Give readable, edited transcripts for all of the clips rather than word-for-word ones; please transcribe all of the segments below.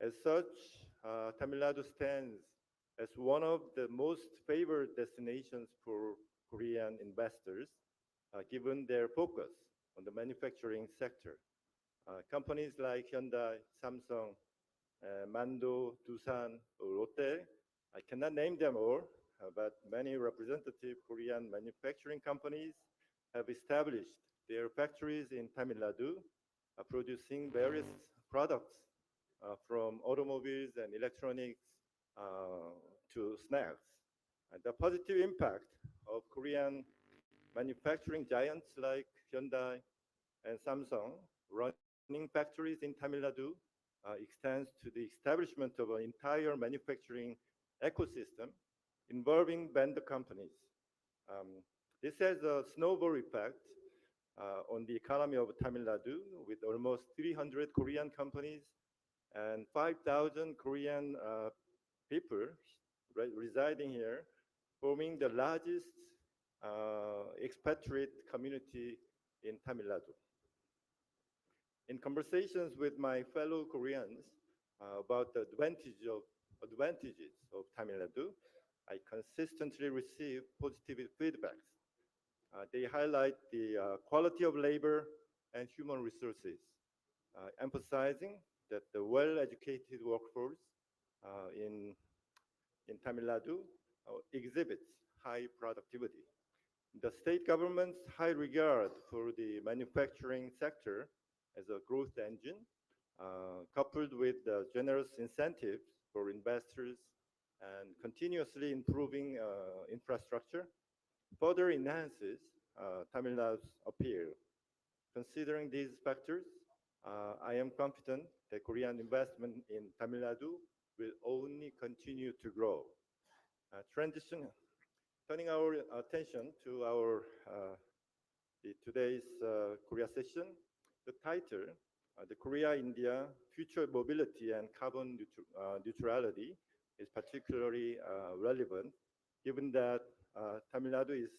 As such, Tamil Nadu stands as one of the most favored destinations for Korean investors, given their focus on the manufacturing sector. Companies like Hyundai, Samsung, Mando, Doosan, or Lotte, I cannot name them all, but many representative Korean manufacturing companies have established their factories in Tamil Nadu, producing various products from automobiles and electronics uh, to snacks. And the positive impact of Korean manufacturing giants like Hyundai and Samsung running factories in Tamil Nadu extends to the establishment of an entire manufacturing ecosystem involving vendor companies. Um, this has a snowball effect on the economy of Tamil Nadu, with almost 300 Korean companies and 5,000 Korean people residing here, forming the largest expatriate community in Tamil Nadu. In conversations with my fellow Koreans about the advantages of Tamil Nadu, I consistently receive positive feedbacks. They highlight the quality of labor and human resources, emphasizing that the well-educated workforce in Tamil Nadu exhibits high productivity. The state government's high regard for the manufacturing sector as a growth engine, coupled with the generous incentives for investors and continuously improving infrastructure, further enhances Tamil Nadu's appeal. Considering these factors, I am confident that Korean investment in Tamil Nadu will only continue to grow. Transition, turning our attention to our today's Korea session, the title, the Korea-India Future Mobility and Carbon Neutrality, is particularly relevant, given that Tamil Nadu is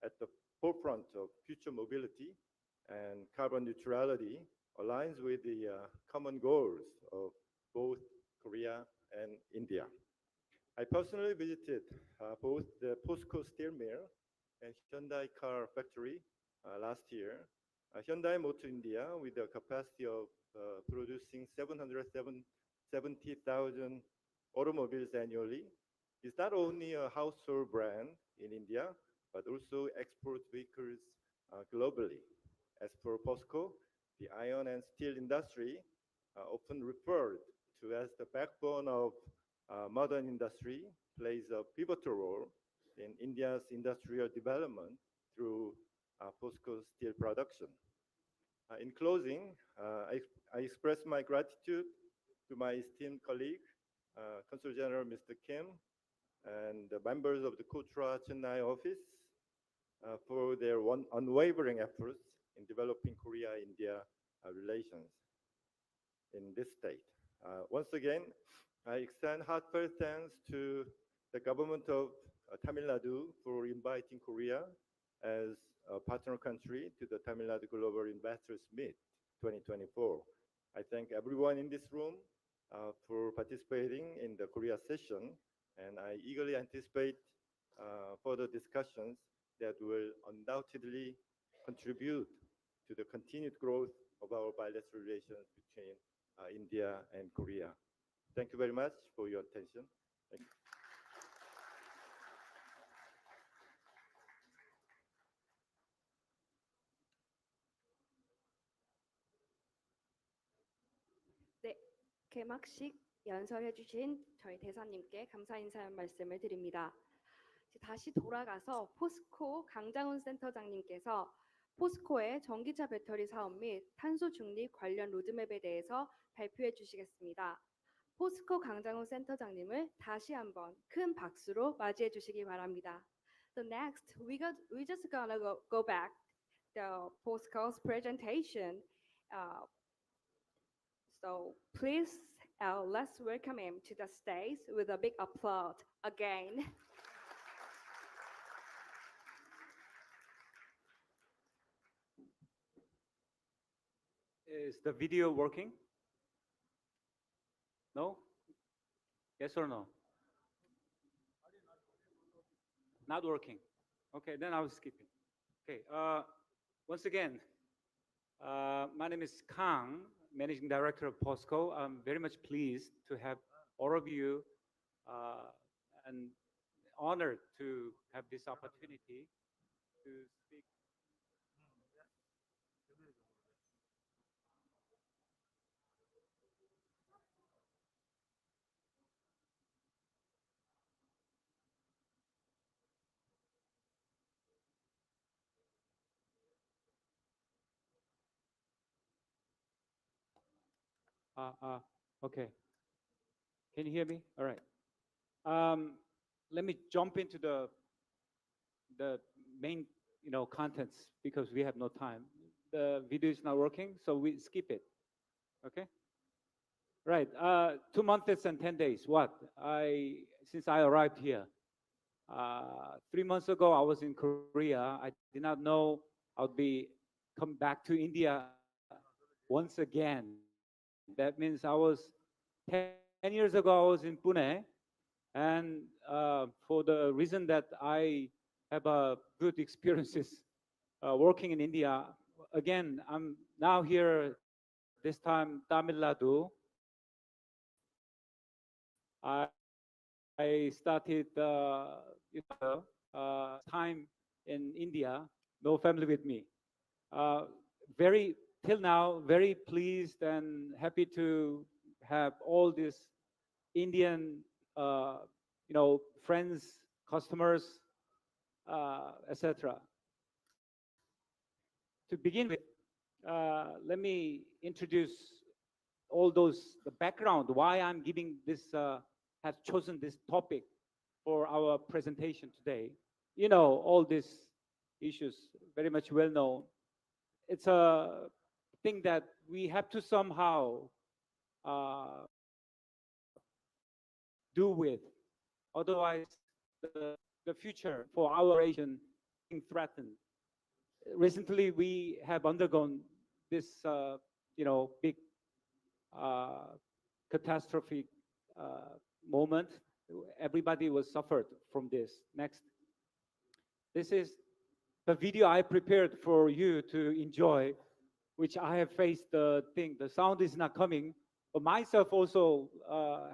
at the forefront of future mobility, and carbon neutrality aligns with the common goals of both Korea and India. I personally visited both the POSCO steel mill and Hyundai car factory last year. Hyundai Motor India, with a capacity of producing 770,000 automobiles annually, is not only a household brand in India, but also exports vehicles globally. As for POSCO, the iron and steel industry, often referred to as the backbone of modern industry, plays a pivotal role in India's industrial development through POSCO steel production. In closing, I express my gratitude to my esteemed colleague, Consul General Mr. Kim, and the members of the Kutra Chennai office for their unwavering efforts in developing Korea-India relations in this state. Once again, I extend heartfelt thanks to the government of Tamil Nadu for inviting Korea as a partner country to the Tamil Nadu Global Investors Meet 2024. I thank everyone in this room for participating in the Korea session, and I eagerly anticipate further discussions that will undoubtedly contribute to the continued growth of our bilateral relations between India and Korea. Thank you very much for your attention. Thank you. 네, 개막식 연설해 주신 저희 대사님께 감사 인사 말씀을 드립니다. 다시 돌아가서 포스코 강장훈 센터장님께서 포스코의 전기차 배터리 사업 및 탄소 중립 관련 로드맵에 대해서 발표해 주시겠습니다. 포스코 강장훈 센터장님을 다시 한번 큰 박수로 맞이해 주시기 바랍니다. So next, we just gonna go back the Po스코's presentation. So please, let's welcome him to the stage with a big applause again. Is the video working? No? Yes or no? Not working. Okay, then I'll skip it. Okay, once again, my name is Kang, Managing Director of POSCO. I'm very much pleased to have all of you uh, and honored to have this opportunity to speak. Uh, uh, okay, can you hear me? All right. Um, Let me jump into the main, contents because we have no time. The video is not working, so we skip it. Okay. Right. 2 months and 10 days. What? Since I arrived here, 3 months ago I was in Korea. I did not know I would be come back to India once again. That means I was 10 years ago I was in Pune, and for the reason that I have good experiences working in India. Again, I'm now here this time TamilNadu. I started time in India, no family with me. Uh, Very till now, very pleased and happy to have all these Indian, uh, friends, customers, etc. To begin with, let me introduce all those the background why I'm giving this have chosen this topic for our presentation today. All these issues very much well known. It's a thing that we have to somehow uh, do with, otherwise the future for our nation being threatened. Recently we have undergone this big uh, catastrophic moment. Everybody was suffered from this. Next. This is the video I prepared for you to enjoy, which I have faced the thing. The sound is not coming, but myself also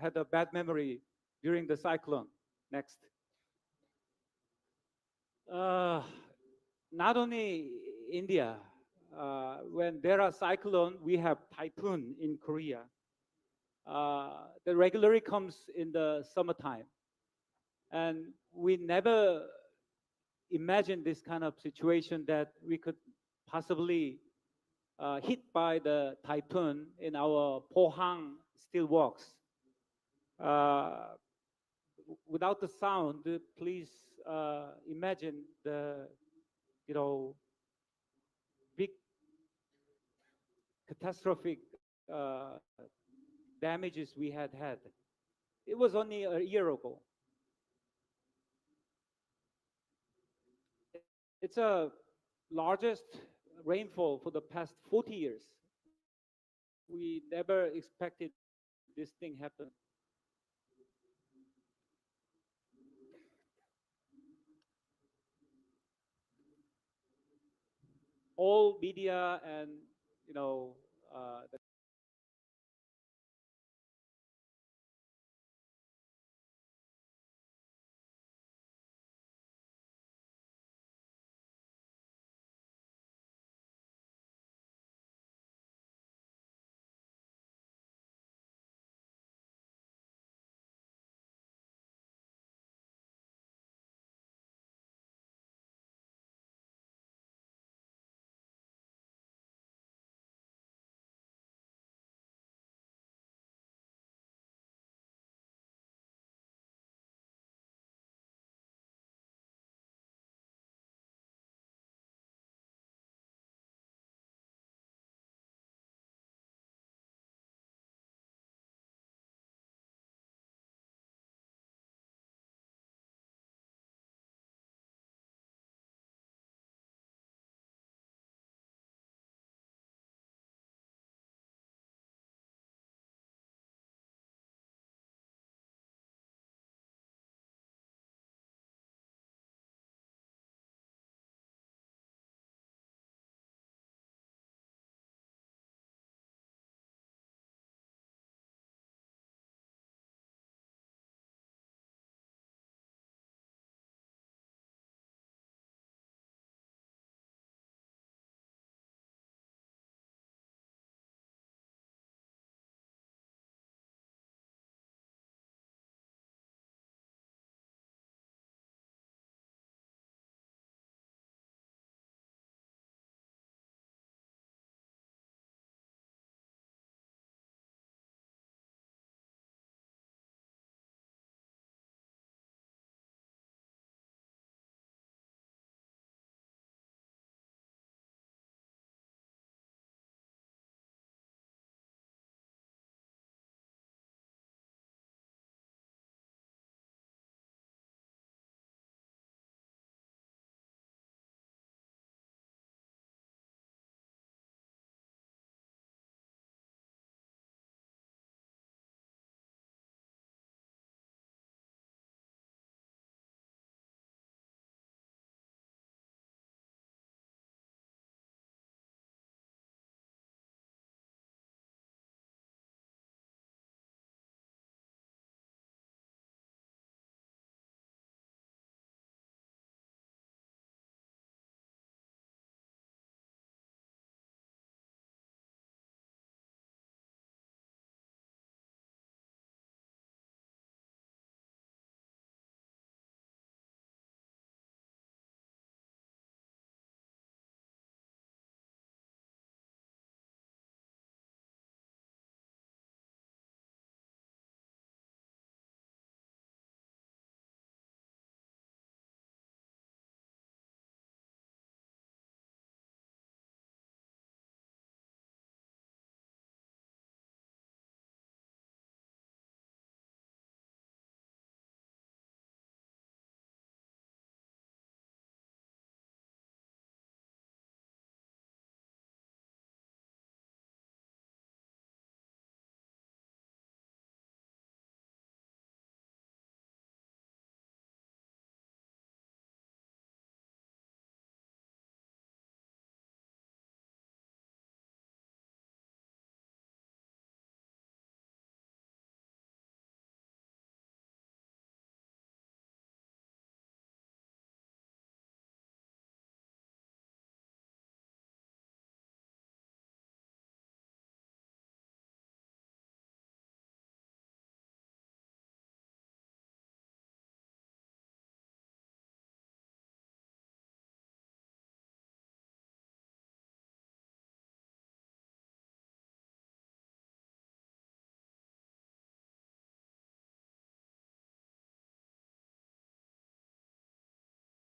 had a bad memory during the cyclone. Next. Uh, Not only India, when there are cyclone, we have typhoon in Korea. The regularly comes in the summertime, and we never imagined this kind of situation that we could possibly hit by the typhoon in our Pohang steel works. Uh, Without the sound, please imagine the you know big catastrophic damages we had had. It was only a year ago. It's a largest rainfall for the past 40 years. We never expected this thing happen. All media and the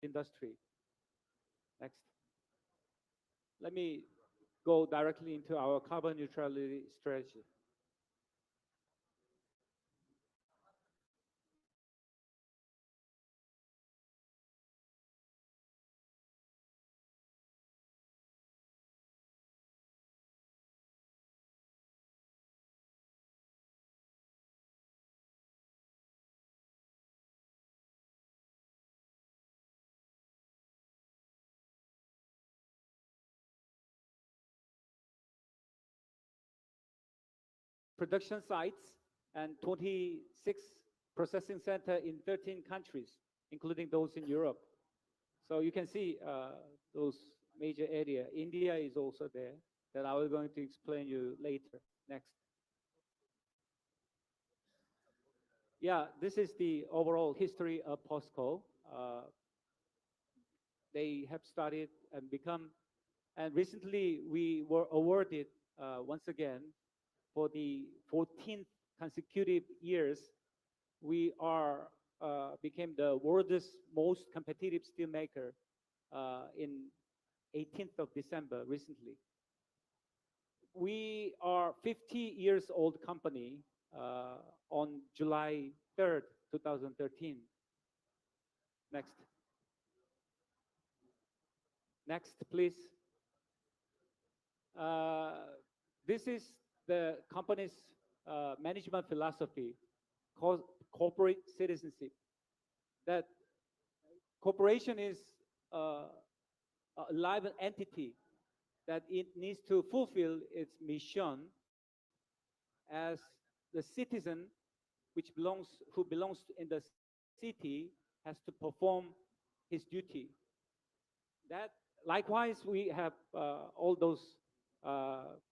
industry. Next. Let me go directly into our carbon neutrality strategy. Production sites and 26 processing centers in 13 countries, including those in Europe. So you can see those major areas. India is also there that I was going to explain you later. Next. Yeah, this is the overall history of POSCO. They have started and become, and recently we were awarded once again for the 14th consecutive years. We are became the world's most competitive steelmaker in 18th of December recently. We are 50 years old company on July 3rd, 2013. Next. Next, please. This is the company's management philosophy, called corporate citizenship. That corporation is a live entity that it needs to fulfill its mission as the citizen who belongs in the city has to perform his duty. That likewise we have all those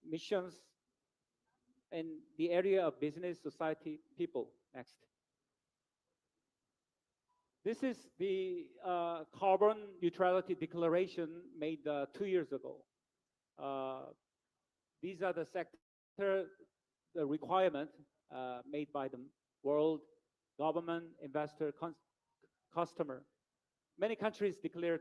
missions in the area of business, society, people. Next. This is the carbon neutrality declaration made 2 years ago. These are the sector, the requirement made by the world, government, investor, customer. Many countries declared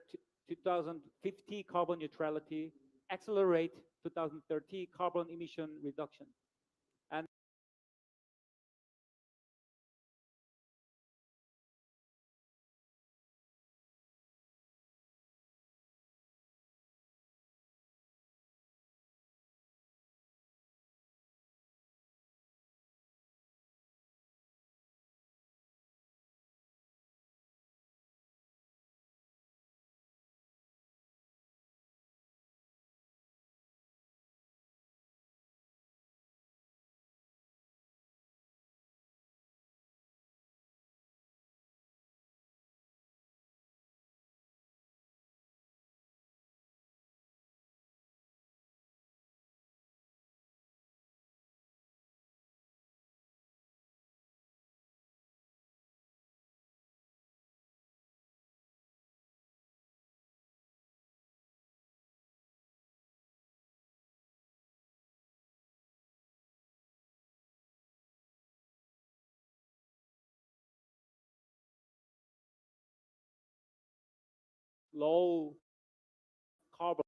2050 carbon neutrality, accelerate 2030 carbon emission reduction. And low carbon.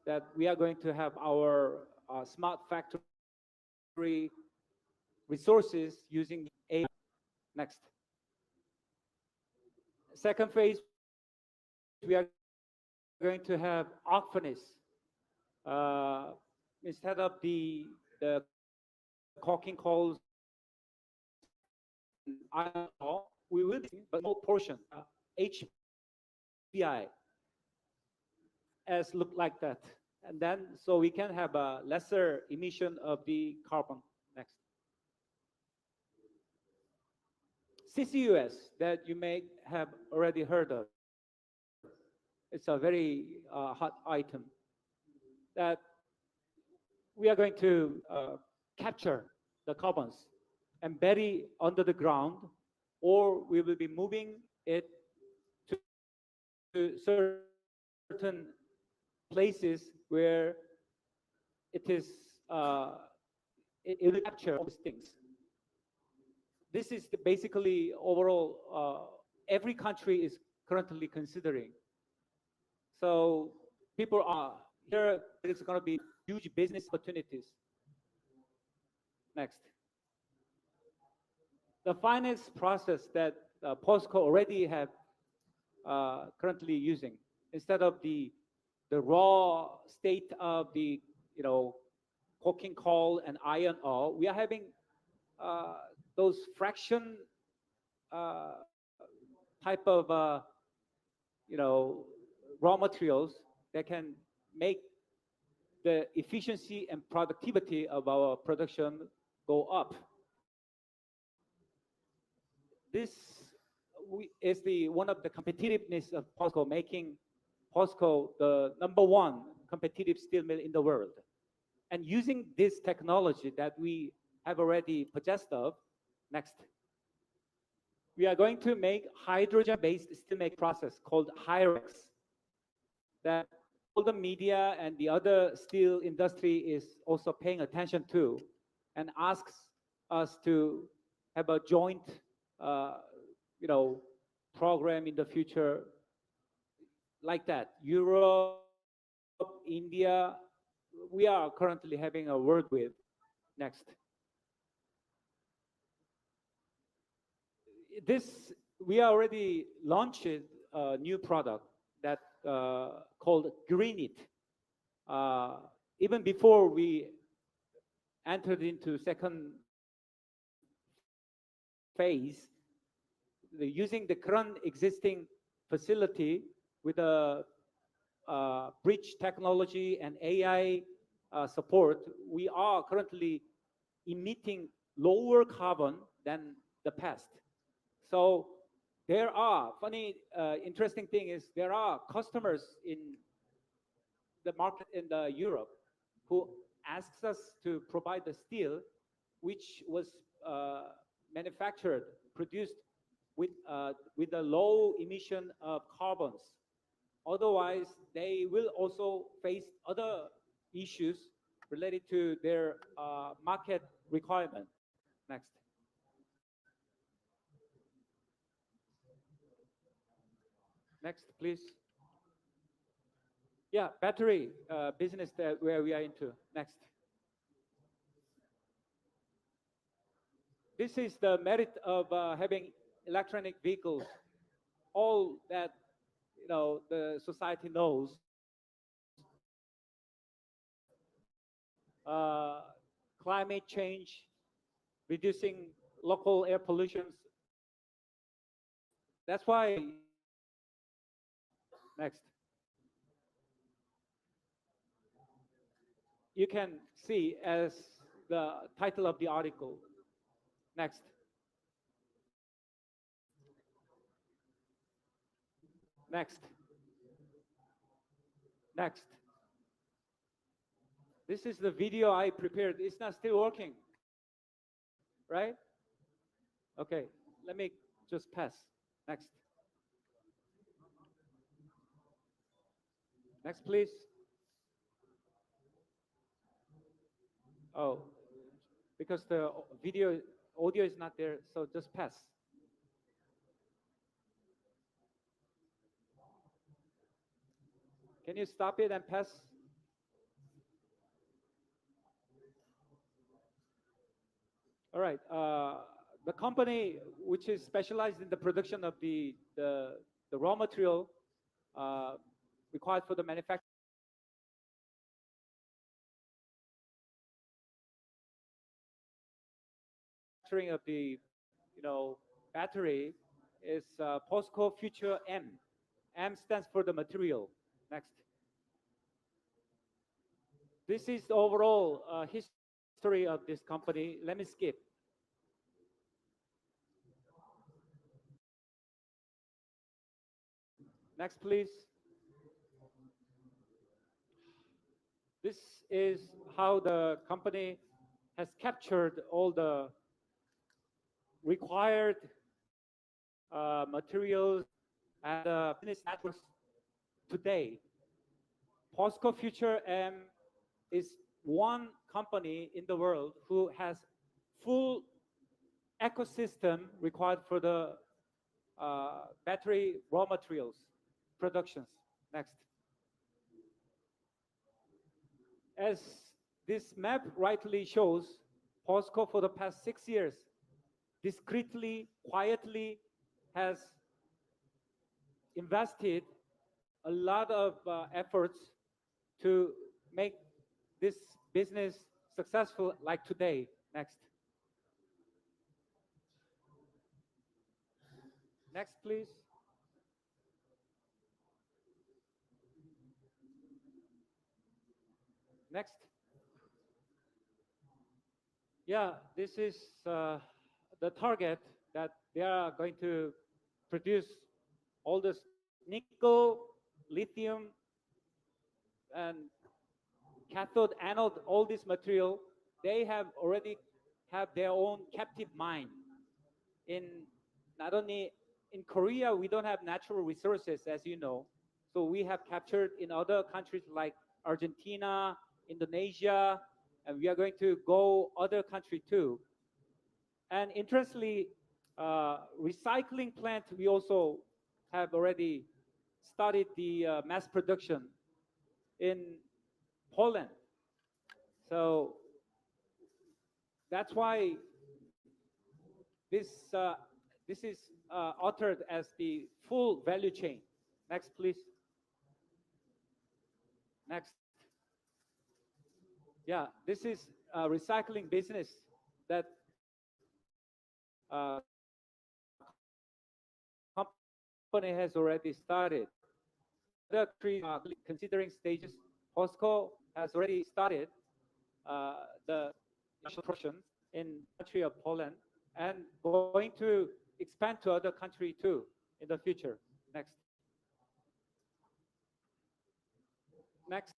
that we are going to have our smart factory resources using AI. Next. Second phase, we are going to have arc furnace. Instead of the coking coals, iron ore, we will be, but small portion, HBI, as look like that. And then, so we can have a lesser emission of the carbon. Next. CCUS that you may have already heard of. It's a very hot item that we are going to capture the carbons and bury under the ground, or we will be moving it to certain places where it is it will capture all these things. This is basically overall every country is currently considering. So people are here. It's going to be huge business opportunities. Next. The finance process that POSCO already have currently using, instead of the raw state of the coking coal and iron ore, we are having those fraction type of raw materials that can make the efficiency and productivity of our production go up. This is one of the competitiveness of POSCO, making POSCO the #1 competitive steel mill in the world. And using this technology that we have already possessed of. Next. We are going to make hydrogen-based steel making process called HYREX, that all the media and the other steel industry is also paying attention to, and asks us to have a joint program in the future like that. Europe, India, we are currently having a word with. Next. We already launched a new product that called Green It. Even before we entered into second phase, using the current existing facility with a bridge technology and AI support, we are currently emitting lower carbon than the past. So there are interesting thing is there are customers in the market in Europe who asks us to provide the steel which was produced with a low emission of carbons. Otherwise, they will also face other issues related to their market requirement. Next. Next, please. Yeah, battery business where we are into. Next. This is the merit of having electronic vehicles. All that the society knows. Climate change, reducing local air pollutions. That's why. Next. You can see as the title of the article. Next. Next. Next. This is the video I prepared. It's not still working, right? Okay, let me just pass. Next. Next, please. Oh, because the audio is not there, so just pass. Can you stop it and pass? All right. The company which is specialized in the production of the raw material required for the manufacturing of the battery is POSCO Future M. M stands for the material. Next. This is the overall history of this company. Let me skip. Next, please. This is how the company has captured all the required materials and business networks today. POSCO Future M is one company in the world who has full ecosystem required for the battery raw materials productions. Next. As this map rightly shows, POSCO for the past 6 years discreetly, quietly has invested a lot of efforts to make this business successful like today. Next. Next, please. Next. Yeah, this is the target that they are going to produce all this nickel, lithium, and cathode, anode, all this material. They have already have their own captive mine. In not only in Korea, we don't have natural resources, as you know. So we have captured in other countries like Argentina, Indonesia, and we are going to go other country too. And interestingly, recycling plant, we also have already started the mass production in Poland. So that's why this is uttered as the full value chain. Next, please. Next. Yeah, this is a recycling business that company has already started. The countries are considering stages. POSCO has already started the production in country of Poland and going to expand to other country too in the future. Next. Next.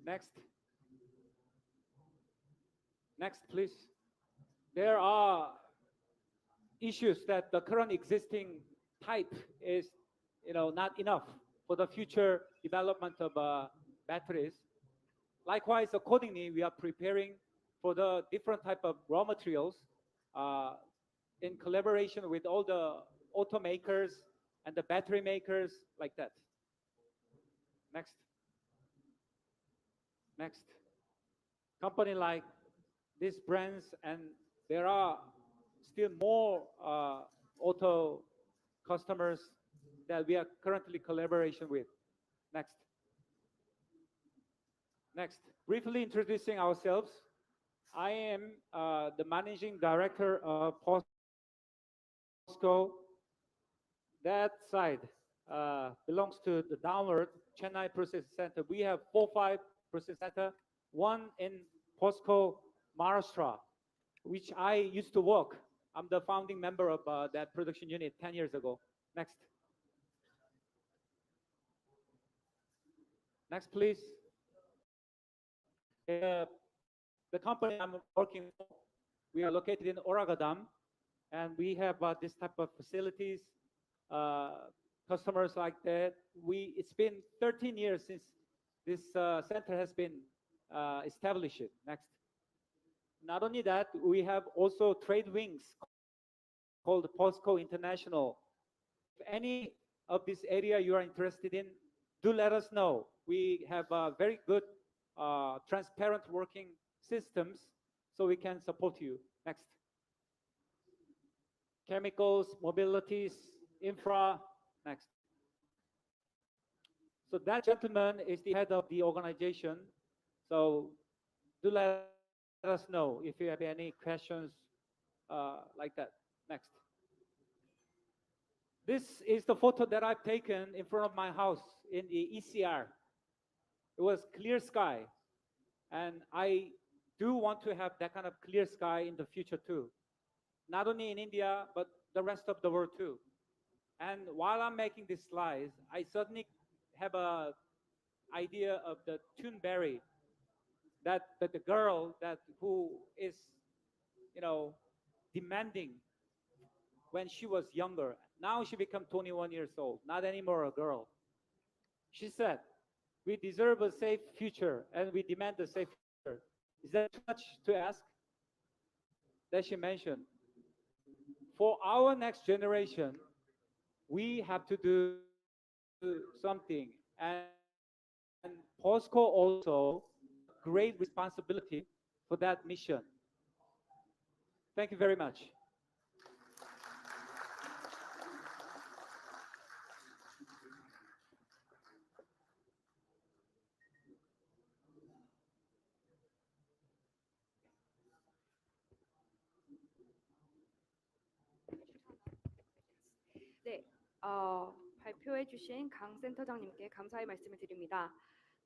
Next. Next, please. There are issues that the current existing type is, not enough for the future development of batteries. Likewise, accordingly, we are preparing for the different type of raw materials in collaboration with all the automakers and the battery makers like that. Next. Next. Company like these brands, and there are still more auto customers that we are currently collaboration with. Next. Next. Briefly introducing ourselves. I am the managing director of POSCO. That side belongs to the downward Chennai Process Center. We have 4-5 process center, one in POSCO Maharashtra, which I used to work. I'm the founding member of that production unit 10 years ago. Next. Next, please. The company I'm working for, we are located in Oragadam, and we have this type of facilities, customers like that. It's been 13 years since this center has been established. Next. Not only that, we have also trade wings called POSCO International. If any of this area you are interested in, do let us know. We have very good, transparent working systems, so we can support you. Next. Chemicals, mobilities, infra. Next. So that gentleman is the head of the organization. So do let us know if you have any questions like that. Next. This is the photo that I've taken in front of my house in the ECR. It was clear sky. And I do want to have that kind of clear sky in the future too. Not only in India, but the rest of the world too. And while I'm making these slides, I suddenly have a idea of the Toonberry, that the girl that who is, demanding when she was younger. Now she become 21 years old, not anymore a girl. She said, "We deserve a safe future and we demand a safe future." Is that too much to ask? That she mentioned. For our next generation, we have to do something. And POSCO also great responsibility for that mission. Thank you very much. 네, 발표해 주신 강 센터장님께 감사의 말씀을 드립니다.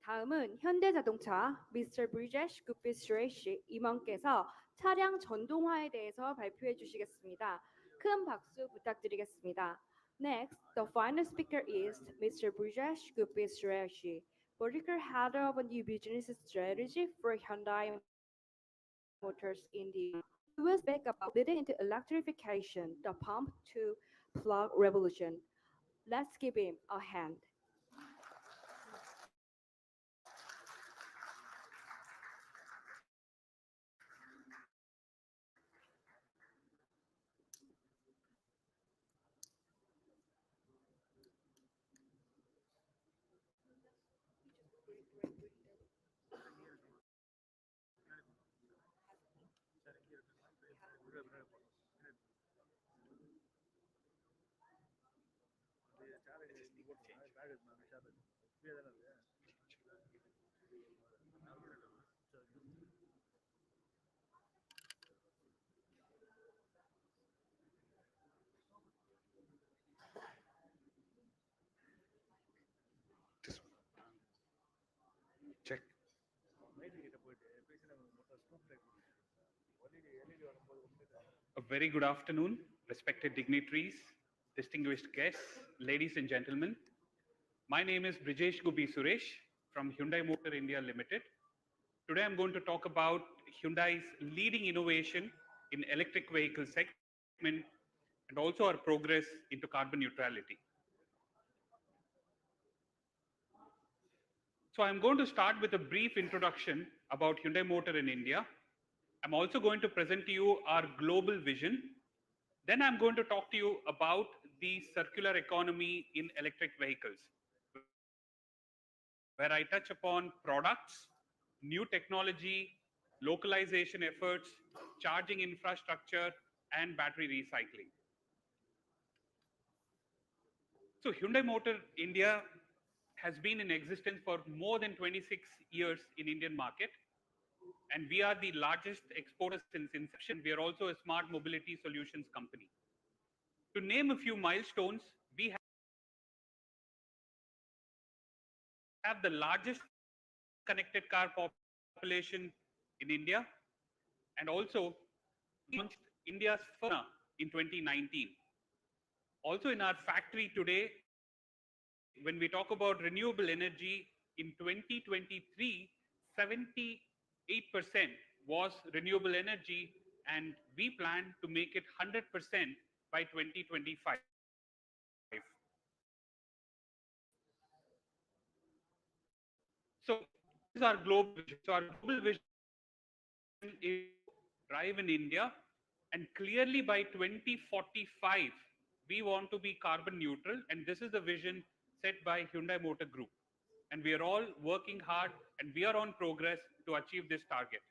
다음은 현대자동차 Mr. Brijesh Guppisresh 임원께서 차량 전동화에 대해서 발표해 주시겠습니다. 큰 박수 부탁드리겠습니다. Next, the final speaker is Mr. Brijesh Guppisresh, Vertical Head of New Business Strategy for Hyundai Motors India. He will speak about leading into electrification, the pump to plug revolution. Let's give him a hand. Check. A very good afternoon, respected dignitaries, distinguished guests, ladies and gentlemen. My name is Brijesh Gubi Suresh from Hyundai Motor India Limited. Today I'm going to talk about Hyundai's leading innovation in electric vehicle segment and also our progress into carbon neutrality. So I'm going to start with a brief introduction about Hyundai Motor in India. I'm also going to present to you our global vision. Then I'm going to talk to you about the circular economy in electric vehicles, where I touch upon products, new technology, localization efforts, charging infrastructure, and battery recycling. So Hyundai Motor India has been in existence for more than 26 years in Indian market. And we are the largest exporter since inception. We are also a smart mobility solutions company. To name a few milestones, we have the largest connected car population in India, and also launched India's first in 2019. Also in our factory today, when we talk about renewable energy, in 2023, 78% was renewable energy, and we plan to make it 100% by 2025. So this is our global vision. So our global vision is drive in India, and clearly by 2045, we want to be carbon neutral, and this is the vision set by Hyundai Motor Group. And we are all working hard and we are on progress to achieve this target.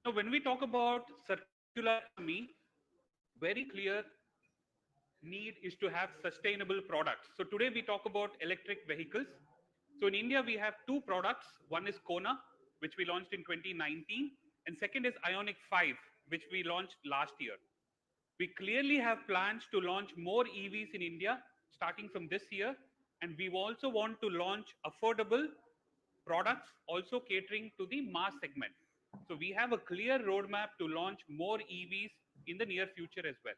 Now, when we talk about circular economy, very clear need is to have sustainable products. So today we talk about electric vehicles. So in India, we have two products. One is Kona, which we launched in 2019, and second is Ionic 5, which we launched last year. We clearly have plans to launch more EVs in India starting from this year, and we also want to launch affordable products also catering to the mass segment. So we have a clear roadmap to launch more EVs in the near future as well.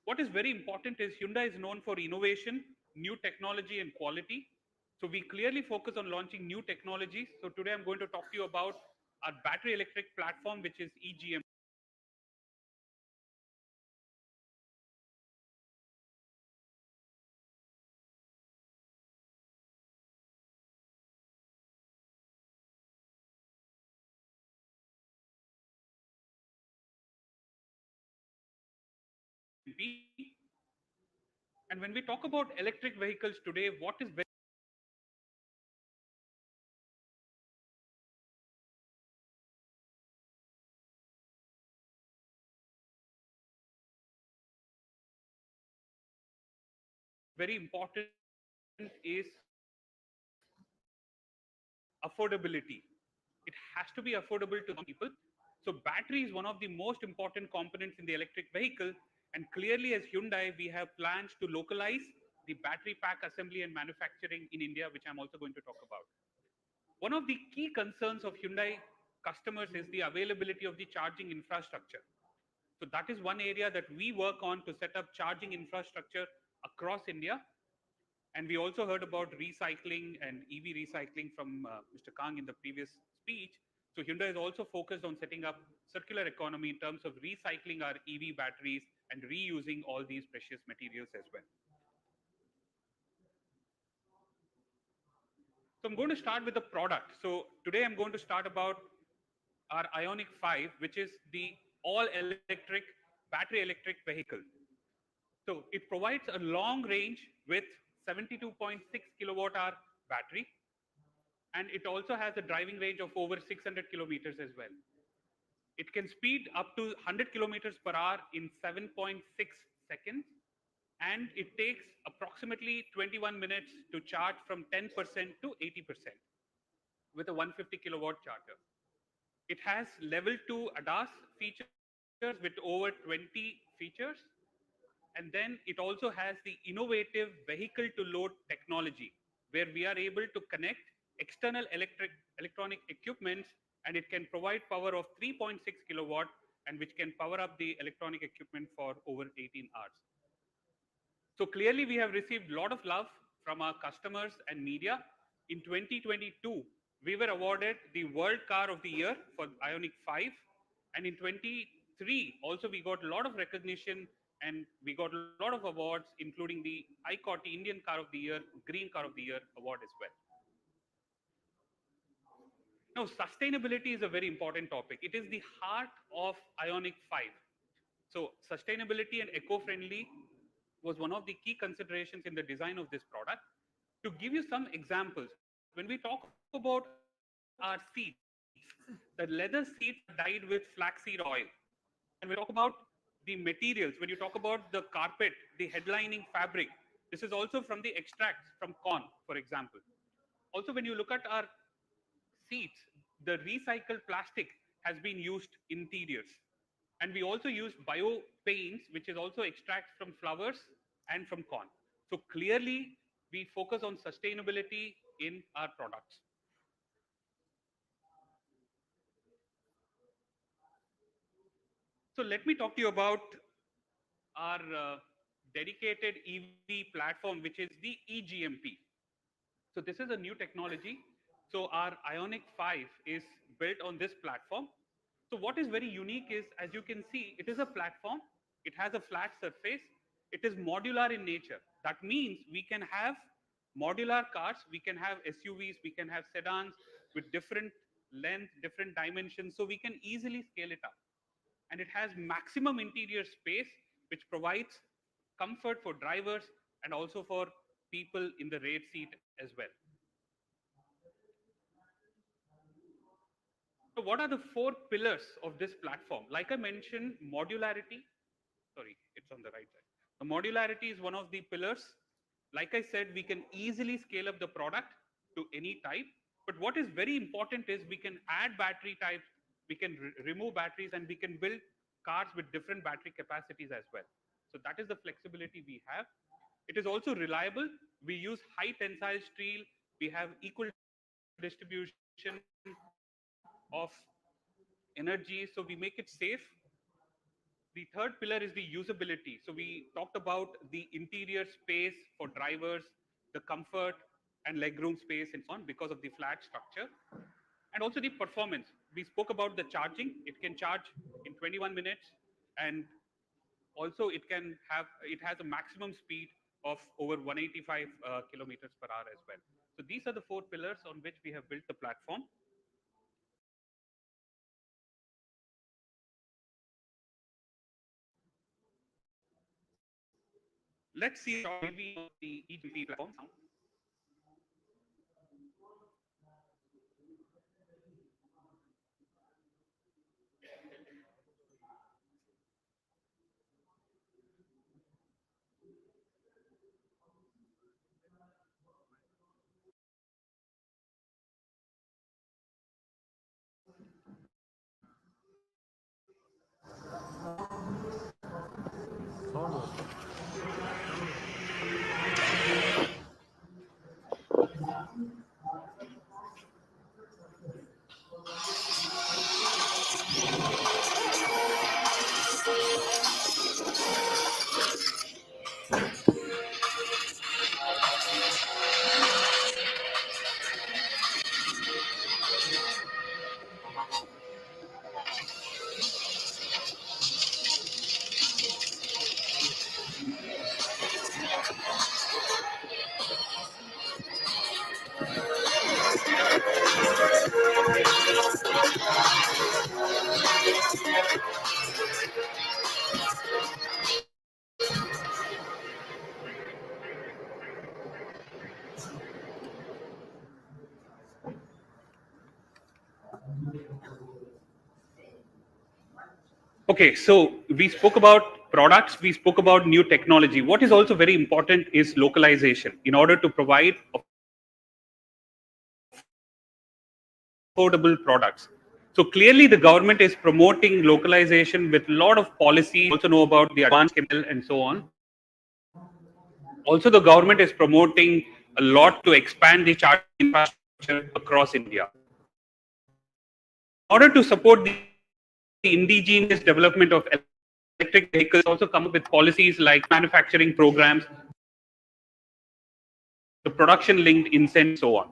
What is very important is Hyundai is known for innovation, new technology, and quality. So we clearly focus on launching new technologies. So today I'm going to talk to you about our battery electric platform, which is EGM. And when we talk about electric vehicles today, what is very important is affordability. It has to be affordable to the people. So battery is one of the most important components in the electric vehicle. And clearly as Hyundai, we have plans to localize the battery pack assembly and manufacturing in India, which I'm also going to talk about. One of the key concerns of Hyundai customers is the availability of the charging infrastructure. So that is one area that we work on to set up charging infrastructure across India. And we also heard about recycling and EV recycling from Mr. Kang in the previous speech. So Hyundai is also focused on setting up circular economy in terms of recycling our EV batteries and reusing all these precious materials as well. So I'm going to start with the product. So today I'm going to start about our Ionic 5, which is the all-electric battery electric vehicle. So it provides a long range with 72.6 kilowatt hour battery, and it also has a driving range of over 600 kilometers as well. It can speed up to 100 kilometers per hour in 7.6 seconds, and it takes approximately 21 minutes to charge from 10% to 80% with a 150 kilowatt charger. It has level 2 ADAS features with over 20 features. And then it also has the innovative vehicle to load technology, where we are able to connect external electronic equipments, and it can provide power of 3.6 kilowatt, and which can power up the electronic equipment for over 18 hours. So clearly we have received a lot of love from our customers and media. In 2022, we were awarded the World Car of the Year for Ionic 5. And in 23, also we got a lot of recognition and we got a lot of awards, including the ICOT Indian Car of the Year, Green Car of the Year award as well. Now, sustainability is a very important topic. It is the heart of Ionic 5. So sustainability and eco-friendly was one of the key considerations in the design of this product. To give you some examples, when we talk about our seats, the leather seats are dyed with flaxseed oil. And when we talk about the materials, when you talk about the carpet, the headlining fabric, this is also from the extracts from corn, for example. Also, when you look at our seats, the recycled plastic has been used interiors. And we also use bio paints, which is also extracts from flowers and from corn. So clearly, we focus on sustainability in our products. So let me talk to you about our dedicated EV platform, which is the eGMP. So this is a new technology. So our Ionic 5 is built on this platform. So what is very unique is, as you can see, it is a platform. It has a flat surface. It is modular in nature. That means we can have modular cars, we can have SUVs, we can have sedans with different length, different dimensions, so we can easily scale it up. And it has maximum interior space, which provides comfort for drivers and also for people in the rear seat as well. So what are the four pillars of this platform? Like I mentioned, modularity. Sorry, it's on the right side. The modularity is one of the pillars. Like I said, we can easily scale up the product to any type. But what is very important is we can add battery types, we can remove batteries, and we can build cars with different battery capacities as well. So that is the flexibility we have. It is also reliable. We use high tensile steel. We have equal distribution of energy, so we make it safe. The third pillar is the usability. So we talked about the interior space for drivers, the comfort and legroom space and so on because of the flat structure. And also the performance. We spoke about the charging. It can charge in 21 minutes, and also it has a maximum speed of over 185 kilometers per hour as well. So these are the four pillars on which we have built the platform. Let's see a short review of the EGP platform now. Okay, so we spoke about products, we spoke about new technology. What is also very important is localization in order to provide affordable products. So clearly the government is promoting localization with a lot of policies. Also know about the advanced chemical and so on. Also the government is promoting a lot to expand the charging infrastructure across India. In order to support the indigenous development of electric vehicles, also come up with policies like manufacturing programs, the production linked incentives, so on.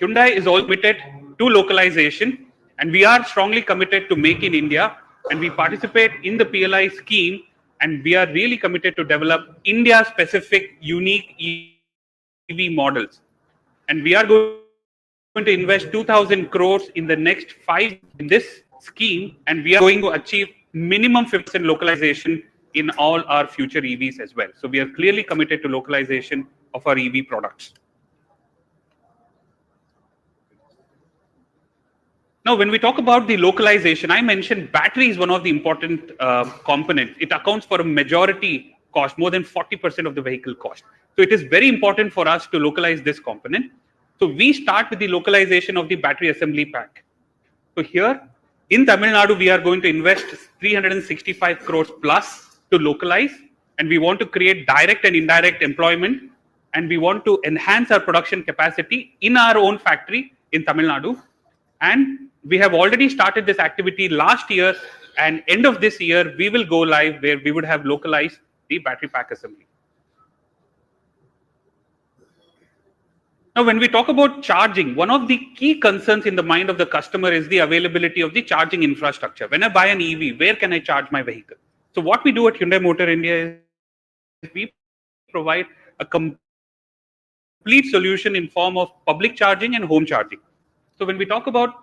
Hyundai is also committed to localization, and we are strongly committed to Make in India, and we participate in the PLI scheme, and we are really committed to develop India specific unique EV models. And we are going to invest 2,000 crores in the next 5 in this scheme, and we are going to achieve minimum 50% localization in all our future EVs as well. So we are clearly committed to localization of our EV products. Now, when we talk about the localization, I mentioned battery is one of the important components. It accounts for a majority cost, more than 40% of the vehicle cost. So it is very important for us to localize this component. So we start with the localization of the battery assembly pack. So here in Tamil Nadu, we are going to invest 365 crores plus to localize, and we want to create direct and indirect employment, and we want to enhance our production capacity in our own factory in Tamil Nadu. And we have already started this activity last year, and end of this year, we will go live where we would have localized the battery pack assembly. Now, when we talk about charging, one of the key concerns in the mind of the customer is the availability of the charging infrastructure. When I buy an EV, where can I charge my vehicle? So what we do at Hyundai Motor India is we provide a complete solution in form of public charging and home charging. So when we talk about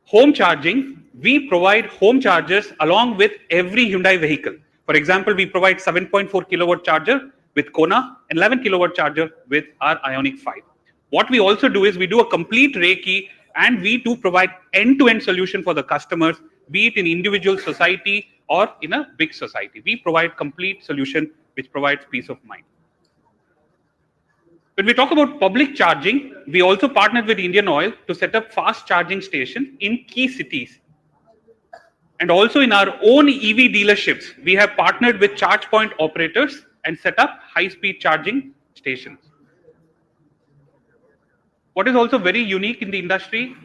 home charging, we provide home chargers along with every Hyundai vehicle. For example, we provide 7.4 kilowatt charger with Kona and 11 kilowatt charger with our Ioniq 5. What we also do is we do a complete Reiki, and we do provide end-to-end solution for the customers, be it in individual society or in a big society. We provide complete solution which provides peace of mind. When we talk about public charging, we also partnered with Indian Oil to set up fast charging stations in key cities. And also in our own EV dealerships, we have partnered with charge point operators and set up high-speed charging stations. What is also very unique in the industry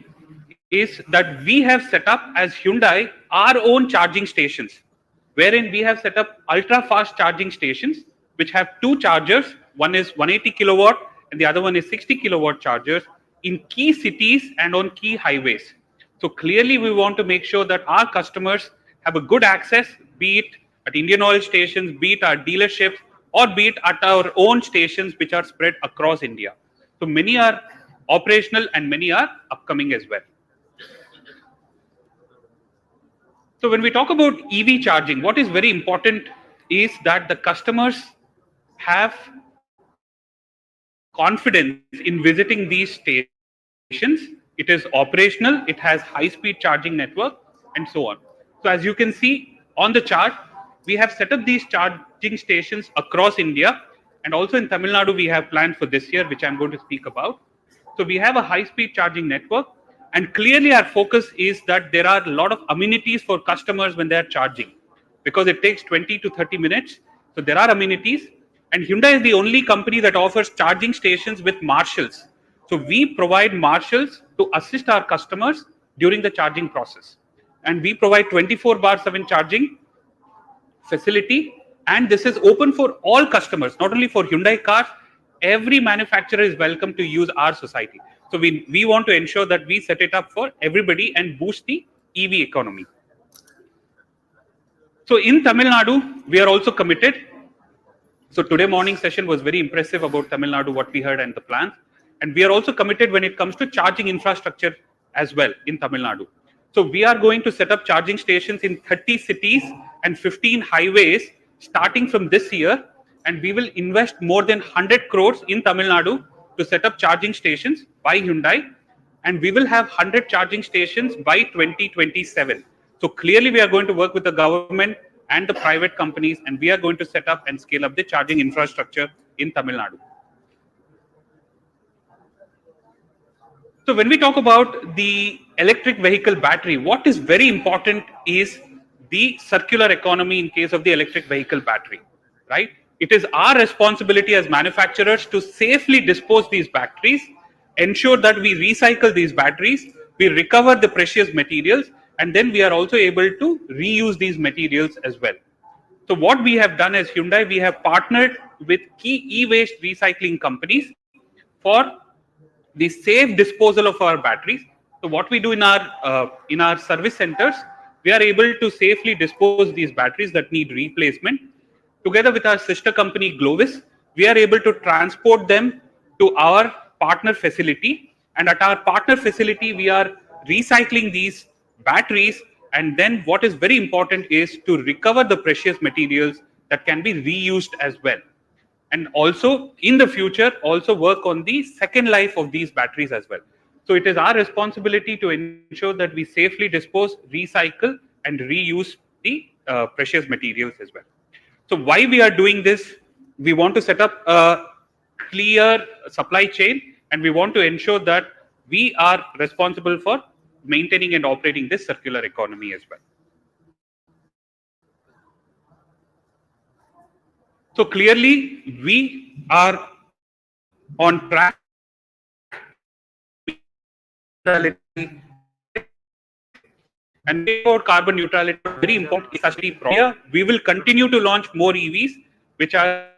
is that we have set up as Hyundai our own charging stations, wherein we have set up ultra fast charging stations which have two chargers. One is 180 kilowatt and the other one is 60 kilowatt chargers in key cities and on key highways. So clearly we want to make sure that our customers have a good access, be it at Indian Oil stations, be it our dealerships, or be it at our own stations which are spread across India. So many are operational and many are upcoming as well. So when we talk about EV charging, what is very important is that the customers have confidence in visiting these stations. It is operational, it has high-speed charging network, and so on. So as you can see on the chart, we have set up these charging stations across India, and also in Tamil Nadu we have planned for this year, which I'm going to speak about. So we have a high-speed charging network, and clearly our focus is that there are a lot of amenities for customers when they are charging, because it takes 20 to 30 minutes. So there are amenities, and Hyundai is the only company that offers charging stations with marshals. So we provide marshals to assist our customers during the charging process. And we provide 24/7 charging facility, and this is open for all customers, not only for Hyundai cars. Every manufacturer is welcome to use our society. So we want to ensure that we set it up for everybody and boost the EV economy. So in Tamil Nadu, we are also committed. So today morning session was very impressive about Tamil Nadu, what we heard and the plans. And we are also committed when it comes to charging infrastructure as well in Tamil Nadu. So we are going to set up charging stations in 30 cities and 15 highways starting from this year. And we will invest more than 100 crores in Tamil Nadu to set up charging stations by Hyundai. And we will have 100 charging stations by 2027. So clearly we are going to work with the government and the private companies, and we are going to set up and scale up the charging infrastructure in Tamil Nadu. So when we talk about the electric vehicle battery, what is very important is the circular economy in case of the electric vehicle battery, right? It is our responsibility as manufacturers to safely dispose these batteries, ensure that we recycle these batteries, we recover the precious materials, and then we are also able to reuse these materials as well. So what we have done as Hyundai, we have partnered with key e-waste recycling companies for the safe disposal of our batteries. So what we do in our service centers, we are able to safely dispose these batteries that need replacement. Together with our sister company Glovis, we are able to transport them to our partner facility, and at our partner facility we are recycling these batteries, and then what is very important is to recover the precious materials that can be reused as well. And also in the future also work on the second life of these batteries as well. So it is our responsibility to ensure that we safely dispose, recycle and reuse the precious materials as well. So why we are doing this? We want to set up a clear supply chain, and we want to ensure that we are responsible for maintaining and operating this circular economy as well. So clearly, we are on track and about carbon neutrality, very important. Here, we will continue to launch more EVs, which are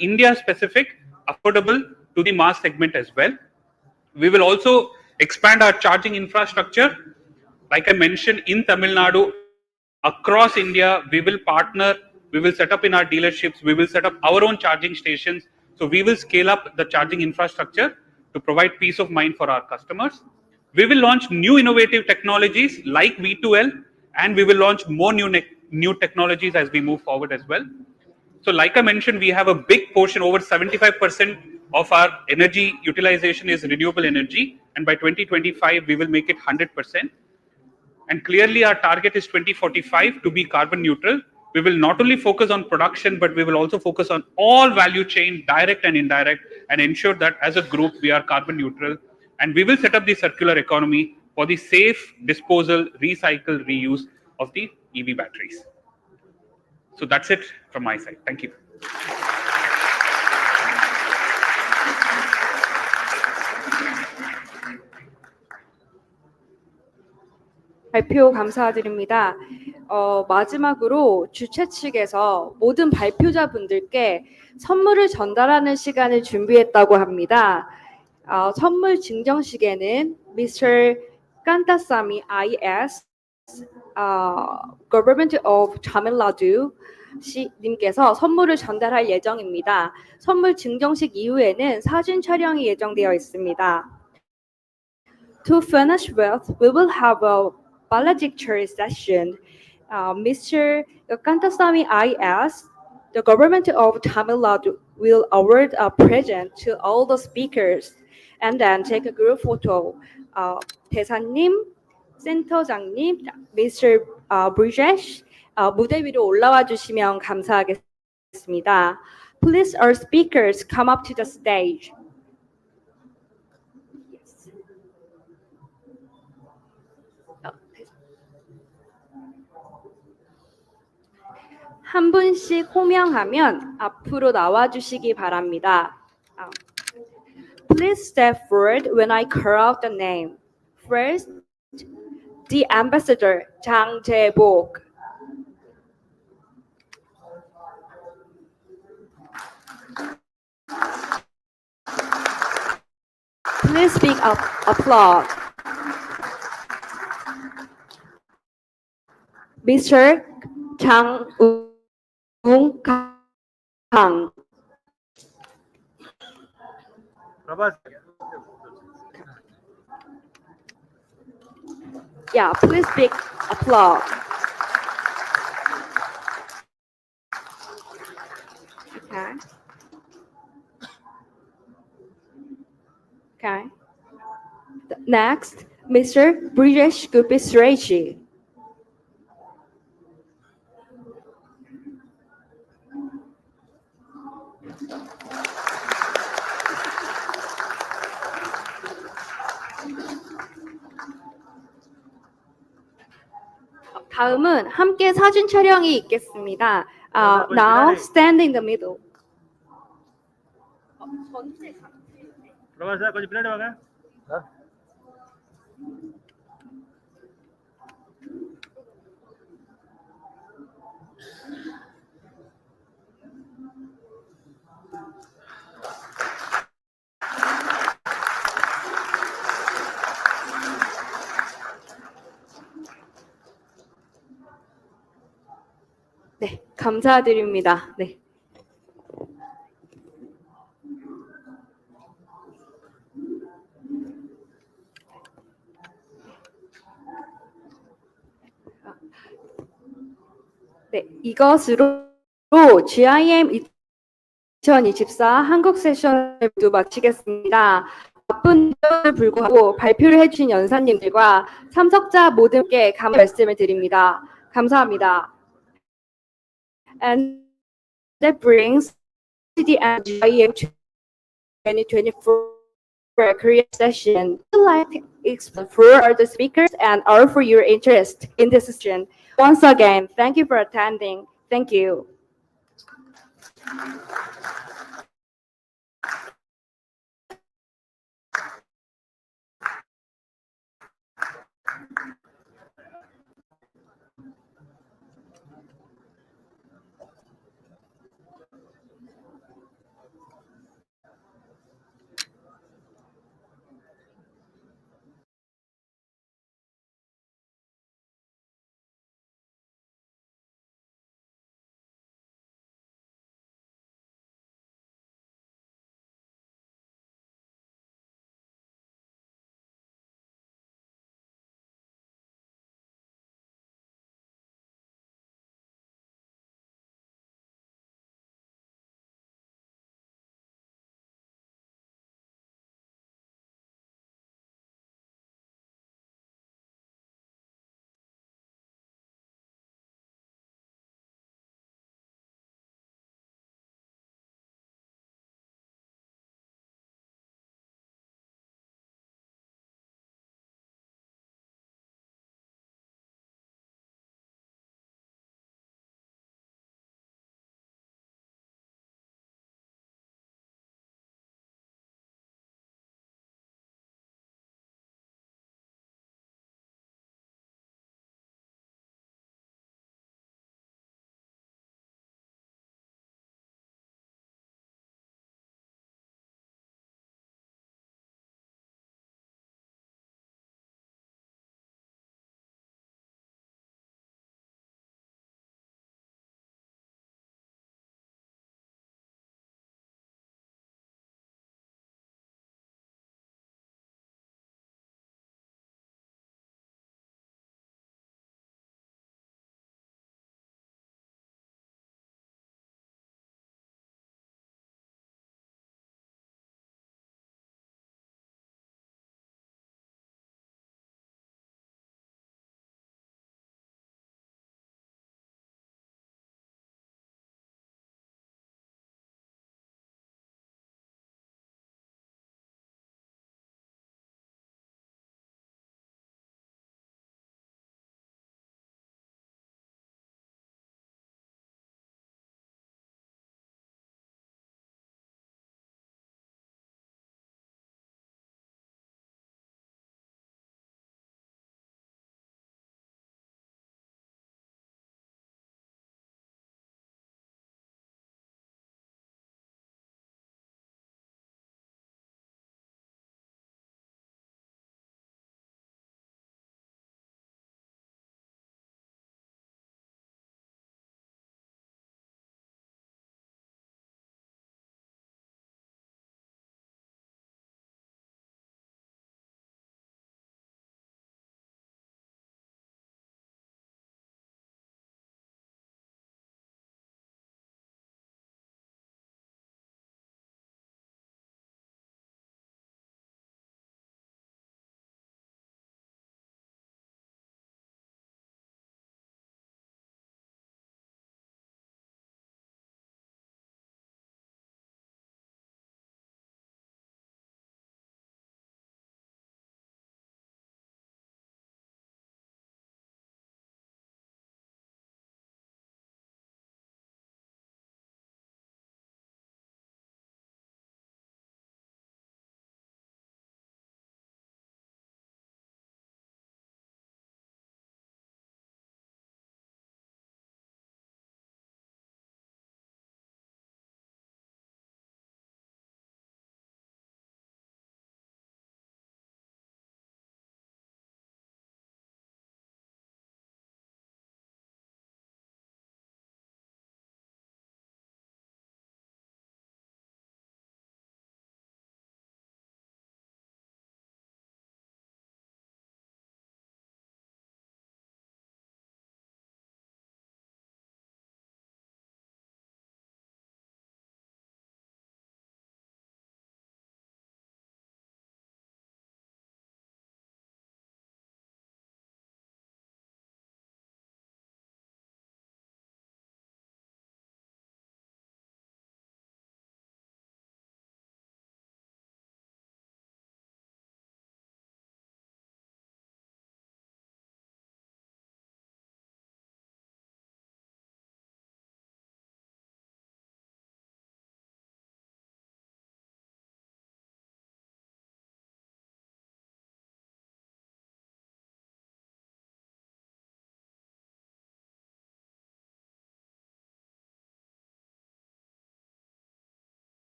India specific, affordable to the mass segment as well. We will also expand our charging infrastructure. Like I mentioned, in Tamil Nadu, across India, we will partner, we will set up in our dealerships, we will set up our own charging stations. So we will scale up the charging infrastructure to provide peace of mind for our customers. We will launch new innovative technologies like V2L, and we will launch more new technologies as we move forward as well. So, like I mentioned, we have a big portion, over 75% of our energy utilization is renewable energy, and by 2025, we will make it 100%. And clearly, our target is 2045 to be carbon neutral. We will not only focus on production, but we will also focus on all value chain, direct and indirect, and ensure that as a group, we are carbon neutral. And we will set up the circular economy for the safe disposal, recycle, reuse of the EV batteries. So that's it from my side. Thank you. 발표 감사드립니다. 마지막으로 주최 측에서 모든 발표자분들께 선물을 전달하는 시간을 준비했다고 합니다. 선물 증정식에는 Mr. Kantasamy IS, Government of TamilNadu 님께서 선물을 전달할 예정입니다. 선물 증정식 이후에는 사진 촬영이 예정되어 있습니다. To finish with, we will have a valedictory session. Mr. Kantasamy IS, the government of Tamil Nadu, will award a present to all the speakers and then take a group photo. 대사님, 센터장님, Mr. Brijesh, 무대 위로 올라와 주시면 감사하겠습니다. Please, our speakers, come up to the stage. 한 분씩 호명하면 앞으로 나와 주시기 바랍니다. Please step forward when I call out the name. First, the ambassador Jang Jae-bok. Please speak up. Applause. Mr. Jang Kang. Yeah, please speak. Applause. Okay. Okay. Next, Mr. Brijesh Gupisureshi. 다음은 함께 사진 촬영이 있겠습니다. Now stand in the middle. 네, 감사드립니다. 네. 네, 이것으로 GIM 2024 한국 세션을 모두 마치겠습니다. 바쁜 일정에 불구하고 발표를 해주신 연사님들과 참석자 모두께 감사 말씀을 드립니다. 감사합니다. And that brings to the end of GIM 2024 Korea session. I'd like to explain for the speakers and all for your interest in this session. Once again, thank you for attending. Thank you.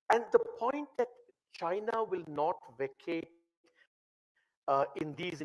And the point that China will not vacate in these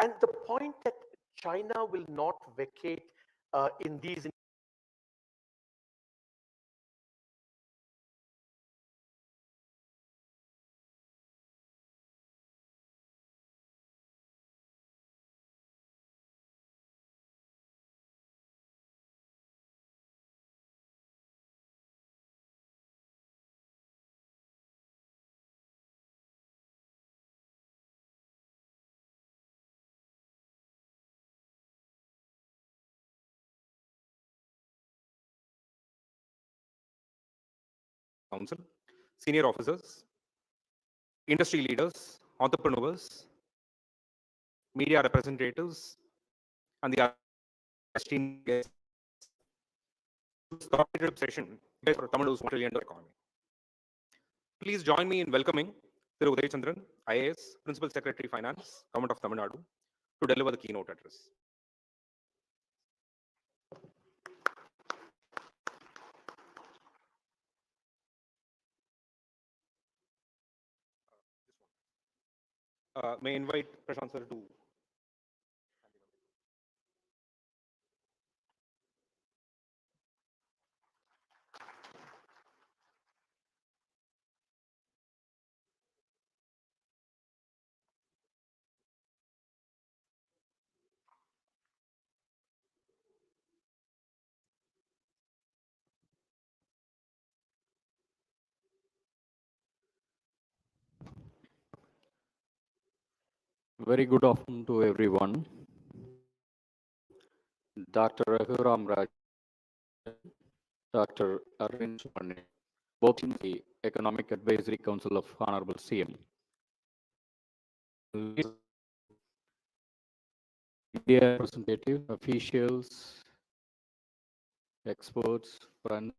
And the point that China will not vacate in these Council, senior officers, industry leaders, entrepreneurs, media representatives, and the other esteemed guests. This thought-leadership session is for Tamil Nadu's $1 trillion economy. Please join me in welcoming Thiru Uday Chandran, IAS, Principal Secretary Finance, Government of Tamil Nadu, to deliver the keynote address. May I invite Prashant sir to. Very good afternoon to everyone. Dr. Raghuram Raj, Dr. Arvind Subramanian, both in the Economic Advisory Council of Honorable CM. Media representative, officials, experts, friends,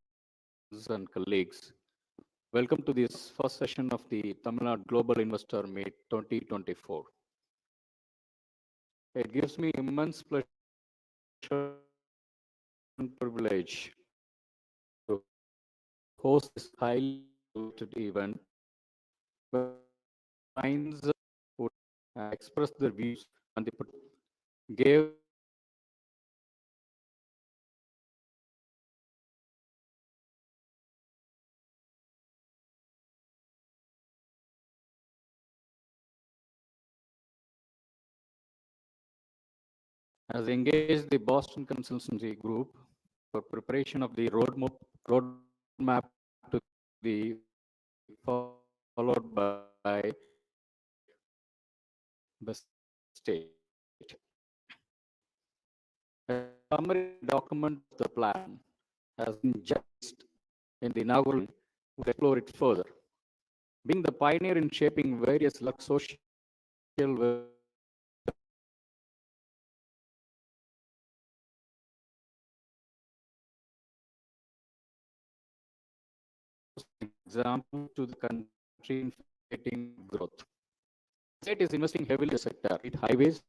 and colleagues. Welcome to this first session of the Tamil Nadu Global Investor Meet 2024. It gives me immense pleasure and privilege to host this highly rated event where minds would express their views and they gave has engaged the Boston Consultancy Group for preparation of the roadmap to the followed by the state. summary document of the plan has been just in the inaugural. We'll explore it further. Being the pioneer in shaping various social example to the country in facilitating growth. The state is investing heavily in the sector. It highways,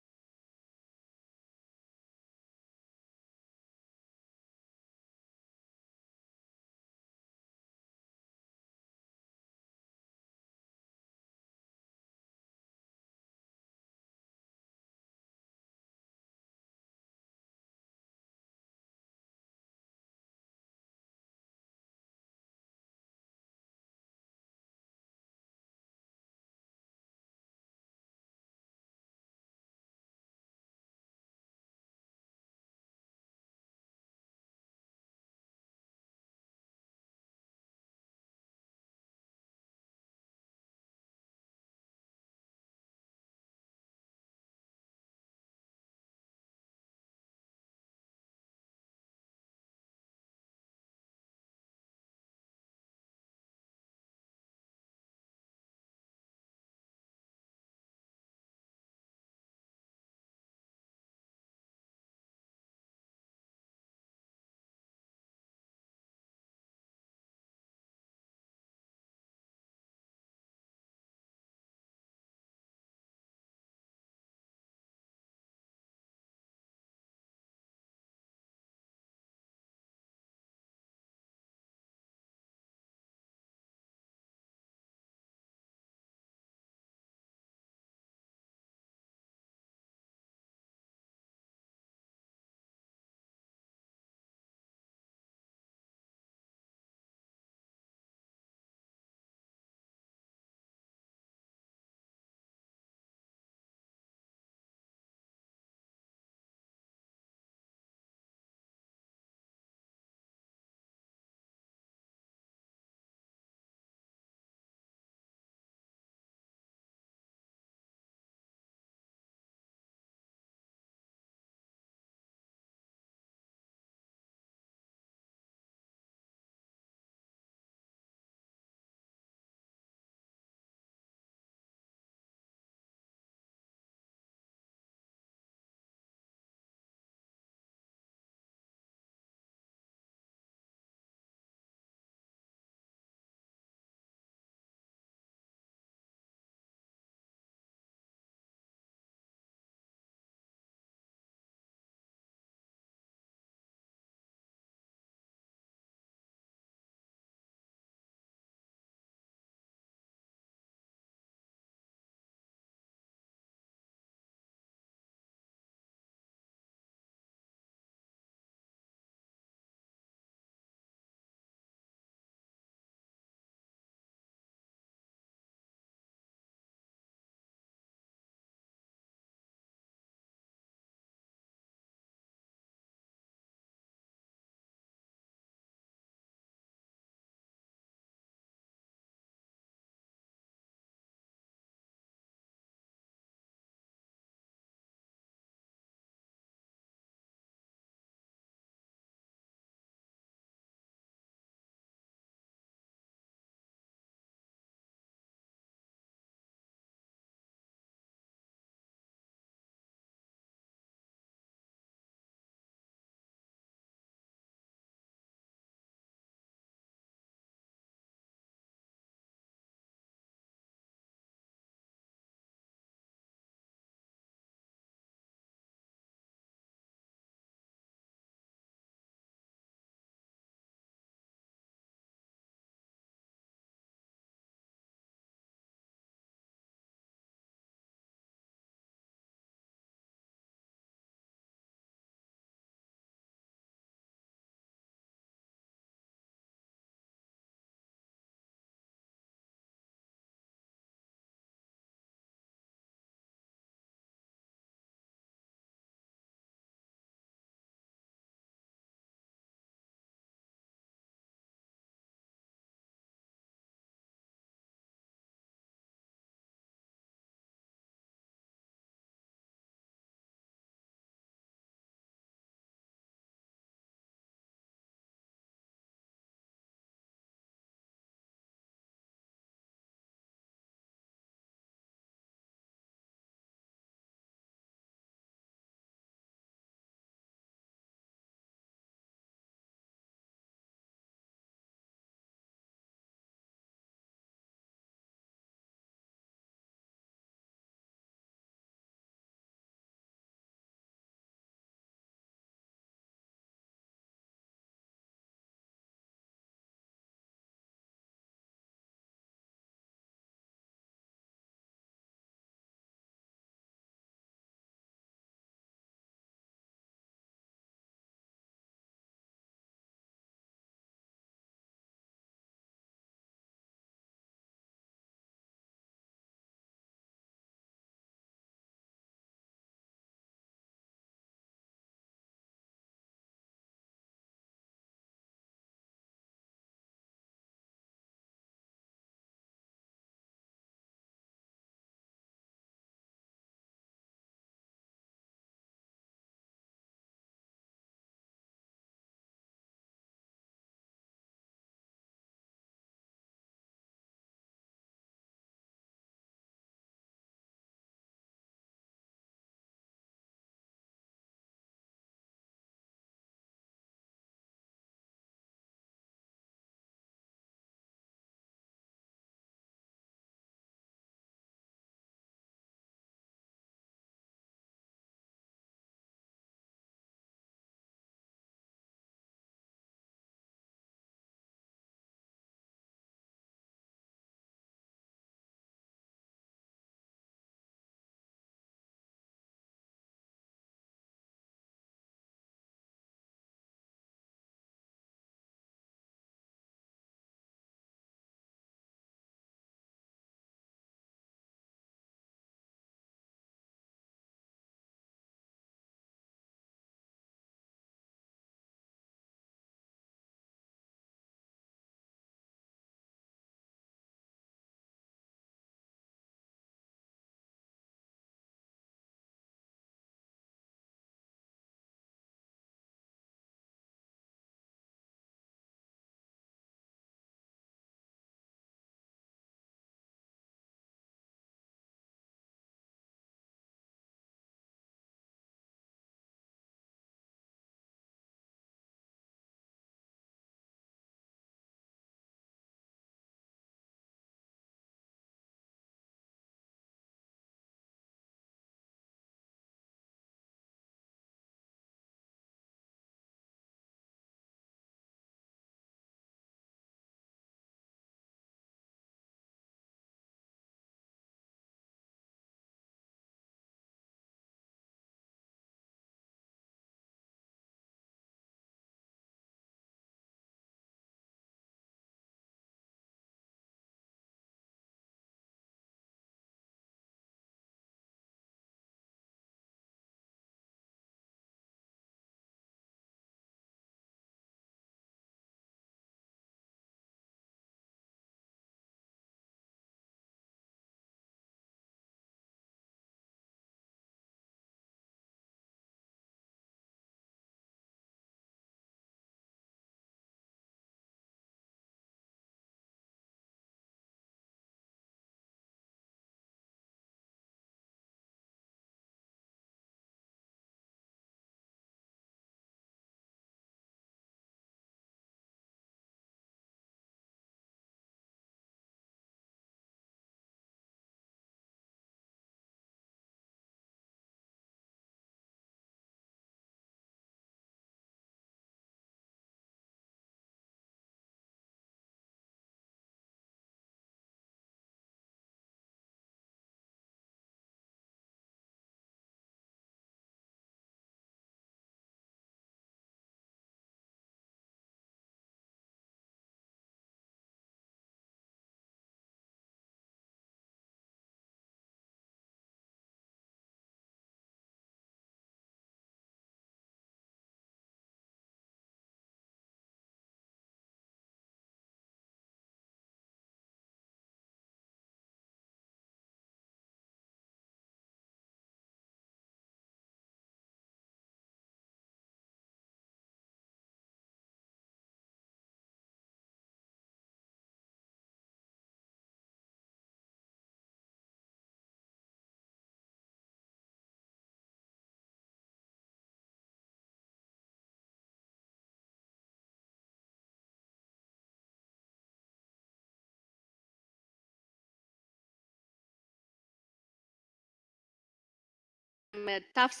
tough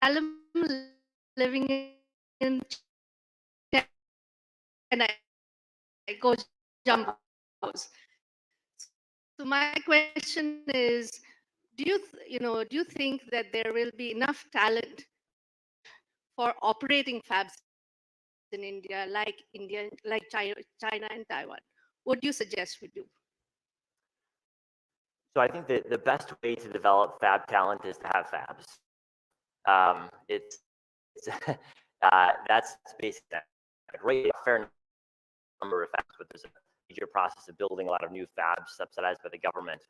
Salem living in China, I go jumbos. So my question is, do you think that there will be enough talent for operating fabs in India, like China and Taiwan? What do you suggest we do? So I think that the best way to develop fab talent is to have fabs. It's that's basically a great, fair number of fabs, but there's a major process of building a lot of new fabs subsidized by the government.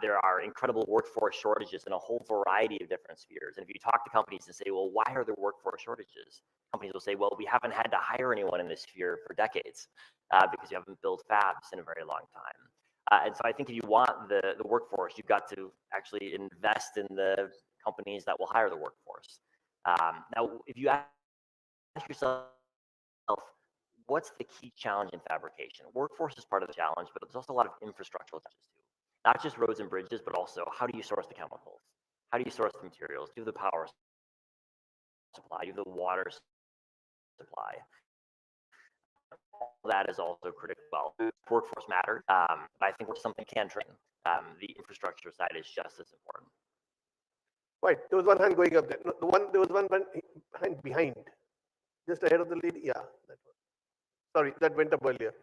There are incredible workforce shortages in a whole variety of different spheres. And if you talk to companies and say, well, why are there workforce shortages? Companies will say, well, we haven't had to hire anyone in this sphere for decades because you haven't built fabs in a very long time. And so I think if you want the workforce, you've got to actually invest in the companies that will hire the workforce. Now, if you ask yourself, what's the key challenge in fabrication? Workforce is part of the challenge, but there's also a lot of infrastructural challenges too. Not just roads and bridges, but also how do you source the chemicals? How do you source the materials? Do you have the power supply? Do you have the water supply? All that is also critical. Well, workforce matters, but I think something can train. The infrastructure side is just as important. Right, there was one hand going up there. No, there was one hand behind, just ahead of the lady. Yeah, that one. Sorry, that went up earlier.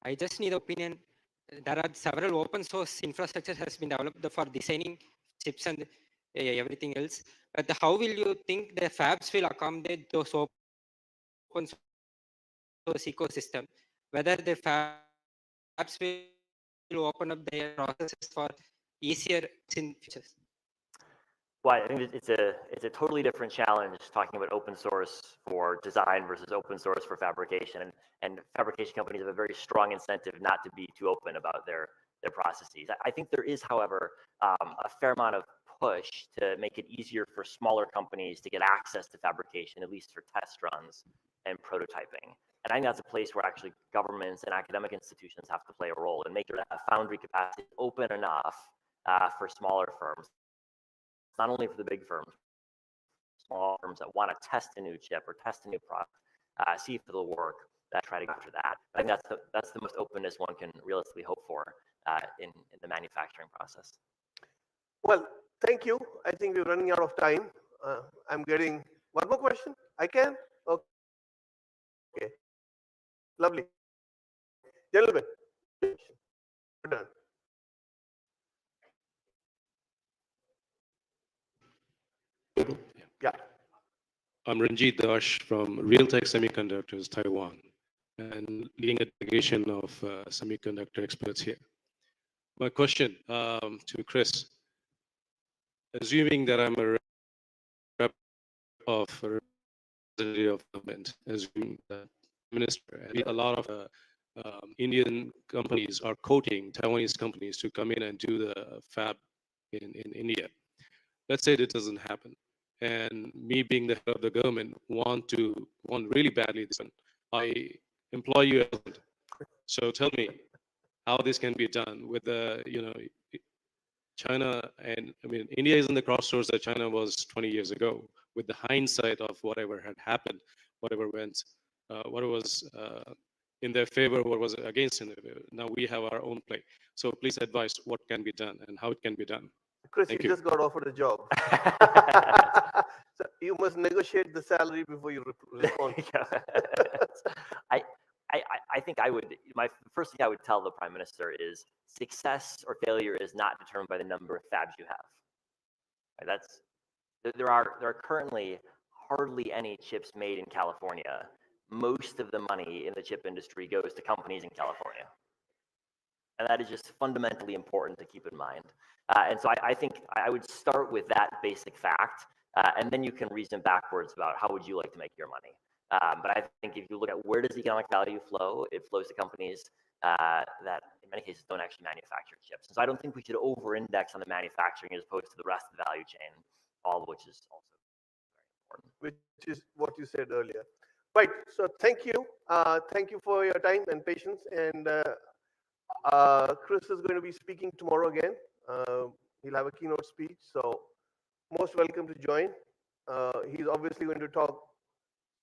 I just need opinion. There are several open source infrastructure has been developed for designing chips and everything else. But how will you think the fabs will accommodate those open source ecosystem? Whether the fabs will open up their processes for easier in futures? Well, I think it's a totally different challenge talking about open source for design versus open source for fabrication. And fabrication companies have a very strong incentive not to be too open about their processes. I think there is, however, a fair amount of push to make it easier for smaller companies to get access to fabrication, at least for test runs and prototyping. And I think that's a place where actually governments and academic institutions have to play a role and make sure that foundry capacity is open enough for smaller firms. Not only for the big firms, small firms that want to test a new chip or test a new product, see if it'll work, try to go after that. I think that's the most openness one can realistically hope for in the manufacturing process. Well, thank you. I think we're running out of time. I'm getting one more question. I can? Okay. Lovely. Gentlemen, we're done. Yeah. I'm Ranjit Dash from Realtek Semiconductors, Taiwan, and leading a delegation of semiconductor experts here. My question to Chris, assuming that I'm a rep of a representative of government, assuming that minister, and a lot of Indian companies are quoting Taiwanese companies to come in and do the fab in India. Let's say it doesn't happen. And me being the head of the government want really badly this one. I employ you. So tell me how this can be done with the, China, and I mean, India is in the crossroads that China was 20 years ago with the hindsight of whatever had happened, whatever went, what was in their favor, what was against in their favor. Now we have our own play. So please advise what can be done and how it can be done. Chris, Thank you just got offered a job. So you must negotiate the salary before you respond. I think my first thing I would tell the Prime Minister is success or failure is not determined by the number of fabs you have. There are currently hardly any chips made in California. Most of the money in the chip industry goes to companies in California. And that is just fundamentally important to keep in mind. And so I think I would start with that basic fact, and then you can reason backwards about how would you like to make your money. But I think if you look at where does economic value flow, it flows to companies that in many cases don't actually manufacture chips. And so I don't think we should over-index on the manufacturing as opposed to the rest of the value chain, all of which is also very important. Which is what you said earlier. Right. So thank you. Thank you for your time and patience. And Chris is going to be speaking tomorrow again. He'll have a keynote speech. So most welcome to join. He's obviously going to talk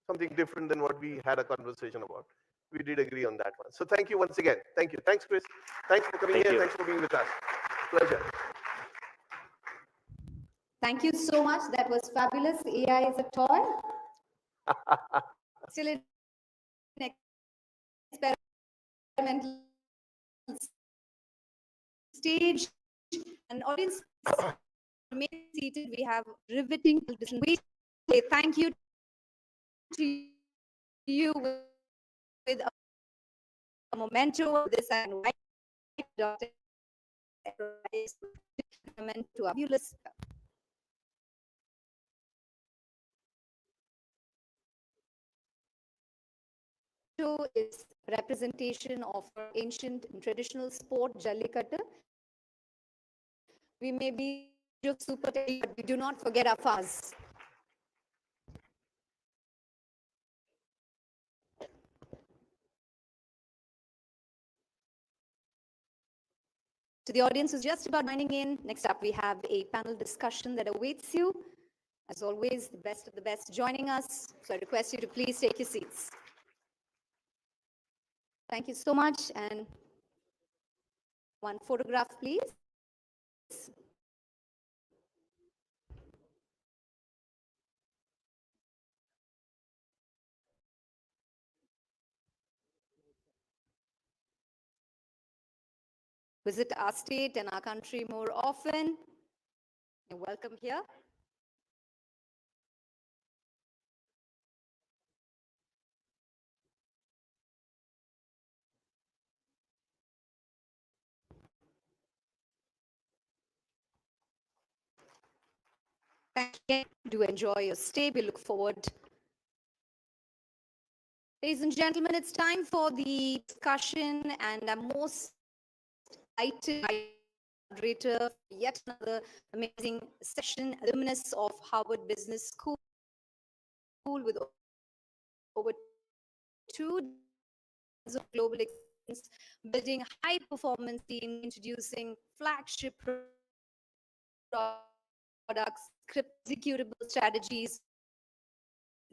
something different than what we had a conversation about. We did agree on that one. So thank you once again. Thank you. Thanks, Chris. Thanks for coming Thank here. you. Thanks for being with us. Pleasure. Thank you so much. That was fabulous. AI is a toy. Still in experimental stage. And audience remain seated. We have riveting. We say thank you to you with a memento of this and white Dr. To a fabulous is representation of our ancient and traditional sport Jallikattu. We may be of super, but we do not forget our fuzz. To the audience who's just about joining in, next up we have a panel discussion that awaits you. As always, the best of the best joining us. So I request you to please take your seats. Thank you so much. And one photograph, please. Visit our state and our country more often. You're welcome here. Thank you. Do enjoy your stay. We look forward. Ladies and gentlemen, it's time for the discussion, and I'm most delighted moderator for yet another amazing session, alumnus of Harvard Business School with over 2 decades of global experience, building high-performance team, introducing flagship products, executable strategies,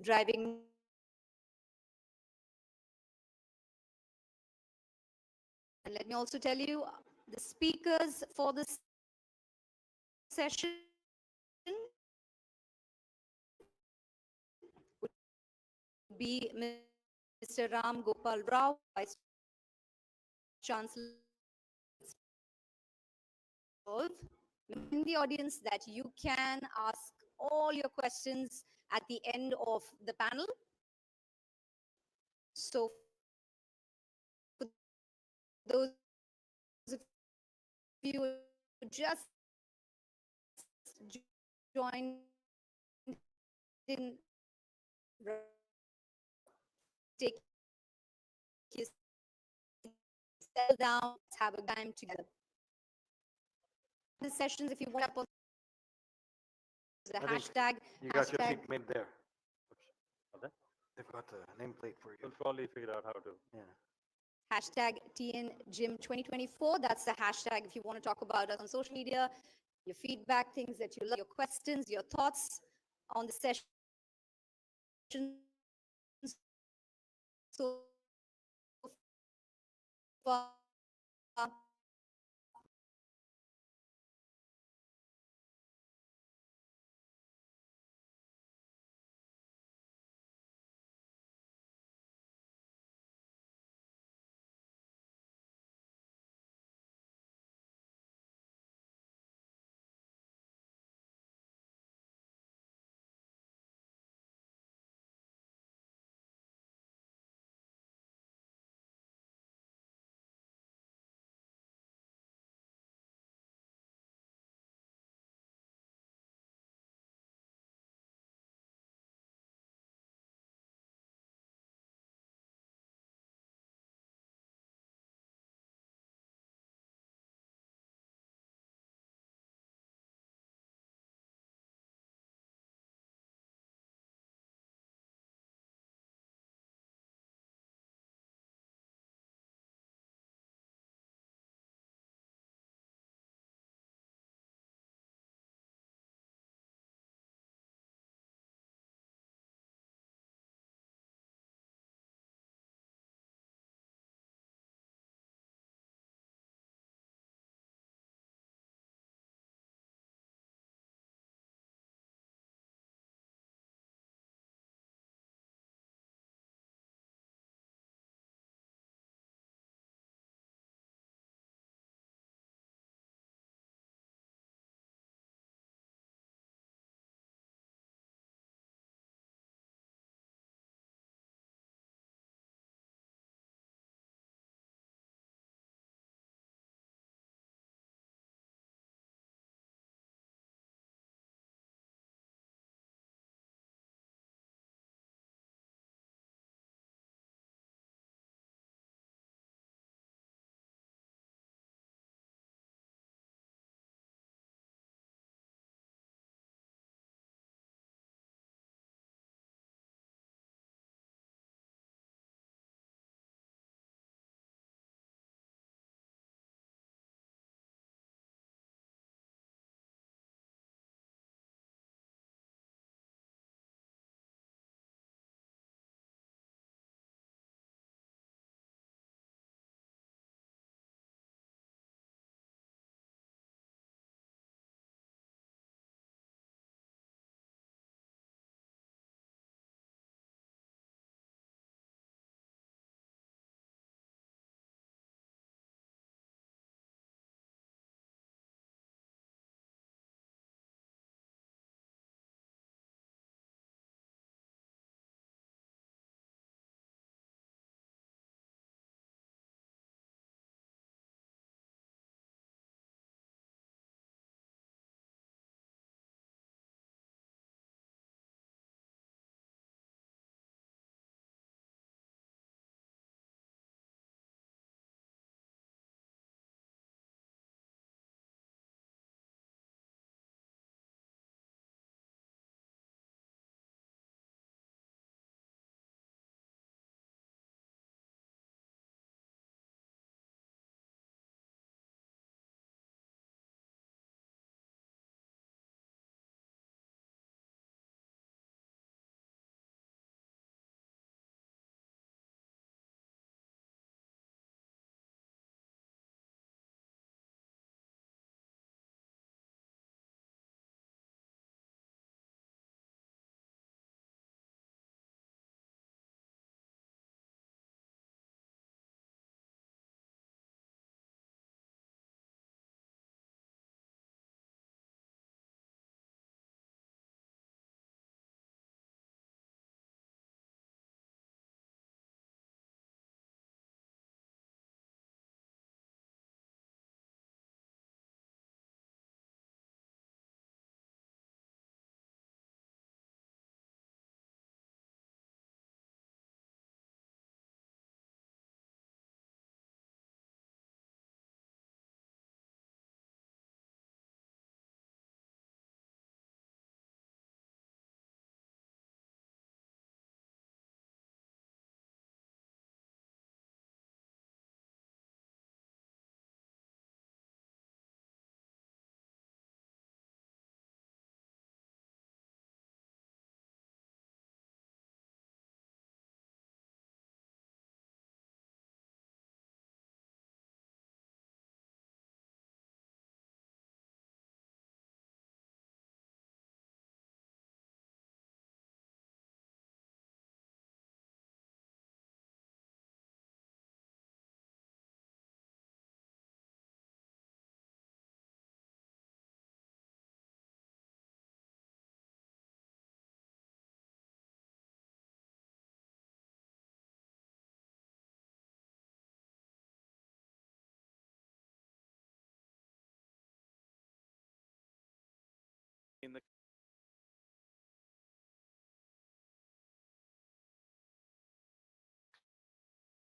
driving and let me also tell you the speakers for this session would be Mr. Ram Gopal Rao, Vice Chancellor. In the audience that you can ask all your questions at the end of the panel. So for those of you who just joined in, take your settle down, let's have a time together. The sessions, if you want to post the hashtag. You got your seat made there. They've got the nameplate for you. We'll probably figure out how to. Yeah. Hashtag TNGym 2024. That's the hashtag if you want to talk about us on social media, your feedback, things that you love, your questions, your thoughts on the session. So far,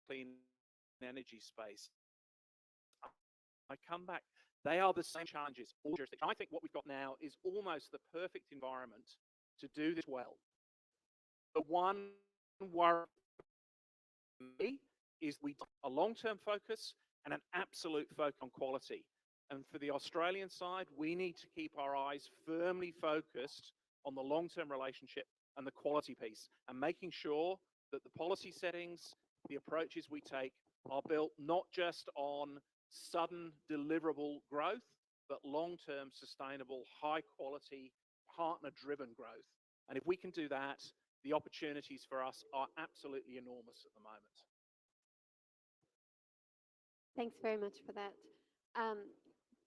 clean energy space. I come back, they are the same challenges, all jurisdictions. I think what we've got now is almost the perfect environment to do this well. The one worry for me is we a long-term focus and an absolute focus on quality. And for the Australian side, we need to keep our eyes firmly focused on the long-term relationship and the quality piece, and making sure that the policy settings, the approaches we take are built not just on sudden deliverable growth, but long-term sustainable, high-quality, partner-driven growth. And if we can do that, the opportunities for us are absolutely enormous at the moment. Thanks very much for that.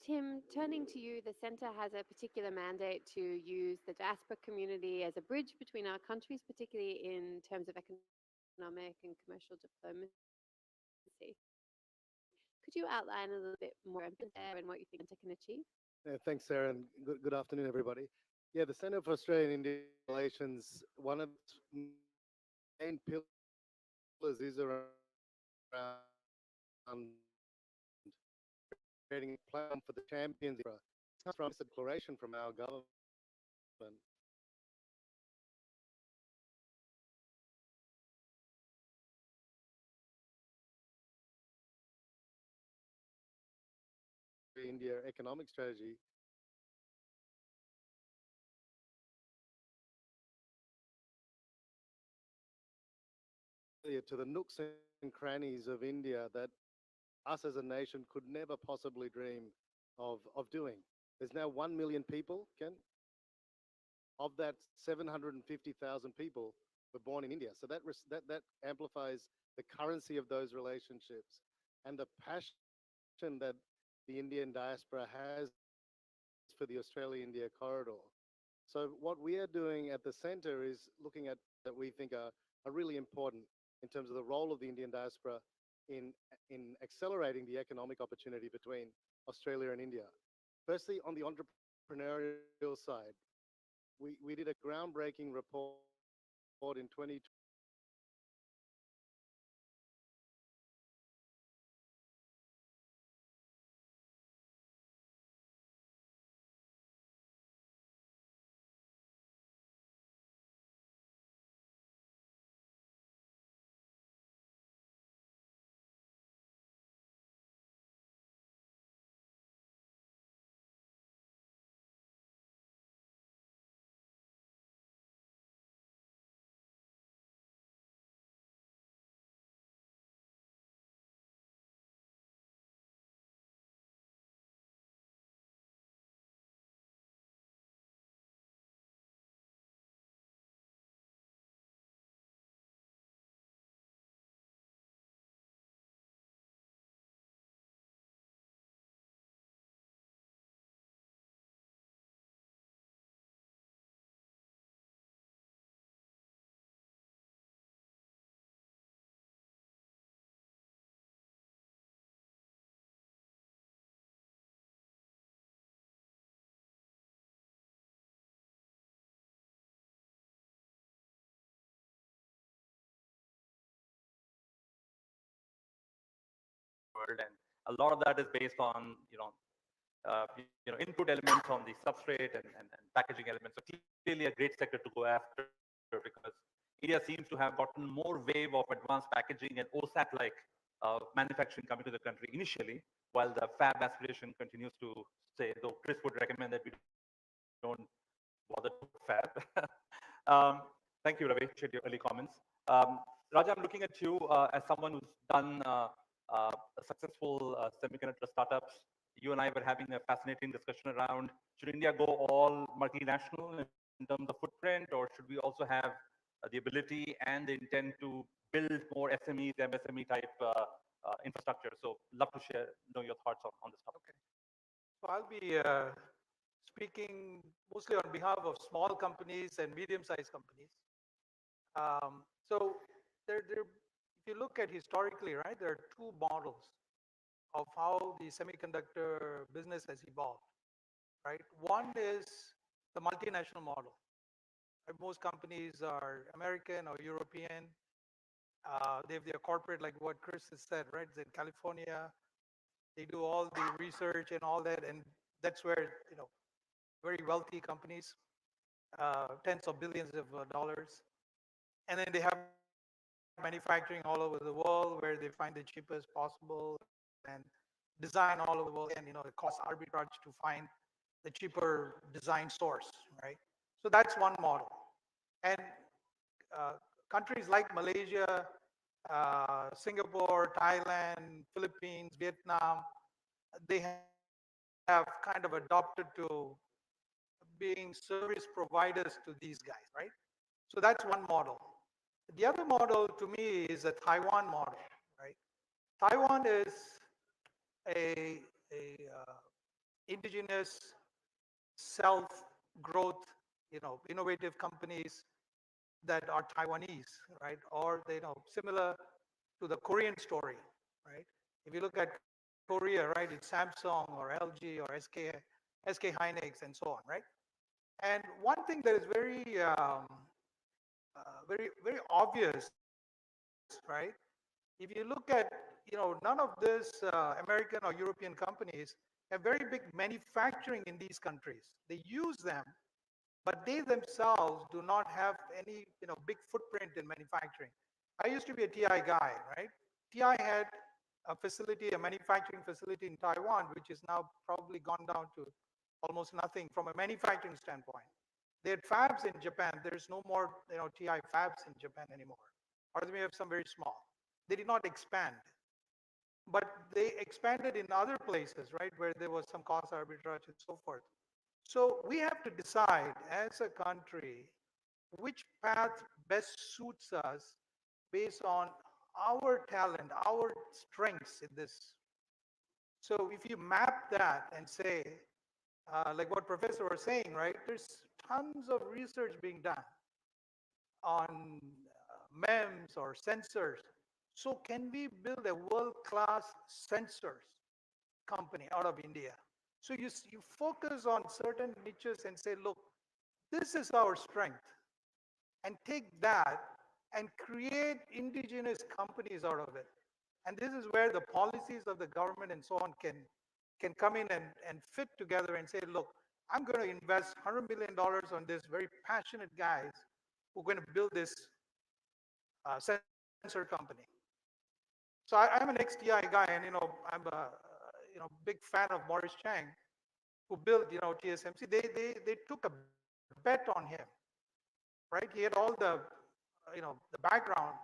Tim, turning to you, the Centre has a particular mandate to use the diaspora community as a bridge between our countries, particularly in terms of economic and commercial diplomacy. Could you outline a little bit more there and what you think the Centre can achieve? Thanks, Sarah, and good afternoon, everybody. Yeah, the Centre for Australian-Indian Relations, one of its main pillars is around creating a platform for the champions. It comes from a declaration from our government. India economic strategy to the nooks and crannies of India that us as a nation could never possibly dream of doing. There's now 1 million people, Ken. Of that, 750,000 people were born in India. So that amplifies the currency of those relationships and the passion that the Indian diaspora has for the Australia-India corridor. So what we are doing at the centre is looking at that we think are really important in terms of the role of the Indian diaspora in accelerating the economic opportunity between Australia and India. Firstly, on the entrepreneurial side, we did a groundbreaking report in 2020. world, and a lot of that is based on input elements on the substrate and packaging elements. So clearly a great sector to go after, because India seems to have gotten more wave of advanced packaging and OSAT-like manufacturing coming to the country initially, while the fab aspiration continues to stay, though Chris would recommend that we don't bother to fab. Thank you, Ravi, for your early comments. Raja, I'm looking at you as someone who's done a successful semiconductor startups. You and I were having a fascinating discussion around, should India go all multinational in terms of footprint, or should we also have the ability and the intent to build more SMEs, MSME type infrastructure? So love to know your thoughts on this topic. So I'll be speaking mostly on behalf of small companies and medium-sized companies. So if you look at historically, right, there are two models of how the semiconductor business has evolved, right? One is the multinational model. Right? Most companies are American or European, They have their corporate, like what Chris has said, right? It's in California. They do all the research and all that, and that's where very wealthy companies, tens of billions of dollars, and then they have manufacturing all over the world where they find the cheapest possible and design all over the world, and it costs arbitrage to find the cheaper design source, right? So that's one model. And countries like Malaysia, Singapore, Thailand, Philippines, Vietnam, they have kind of adopted to being service providers to these guys, right? So that's one model. The other model to me is a Taiwan model, right? Taiwan is a indigenous self-growth, innovative companies that are Taiwanese, right? Or similar to the Korean story, right? If you look at Korea, right, it's Samsung or LG or SK Hynix and so on, right? And one thing that is very, very obvious, right? If you look at, none of these American or European companies have very big manufacturing in these countries. They use them, but they themselves do not have any, big footprint in manufacturing. I used to be a TI guy, right? TI had a facility, a manufacturing facility in Taiwan, which is now probably gone down to almost nothing from a manufacturing standpoint. They had fabs in Japan. There's no more, TI fabs in Japan anymore, or they may have some very small. They did not expand, but they expanded in other places, right, where there was some cost arbitrage and so forth. So we have to decide as a country which path best suits us based on our talent, our strengths in this. So if you map that and say, like what Professor was saying, right, there's tons of research being done on MEMS or sensors. So can we build a world-class sensors company out of India? So you focus on certain niches and say, look, this is our strength, and take that and create indigenous companies out of it. And this is where the policies of the government and so on can come in and fit together and say, look, I'm going to invest $100 million on this very passionate guys who are going to build this sensor company. So I'm an ex-TI guy, and I'm a big fan of Morris Chang, who built TSMC. They took a bet on him, right? He had all the the background.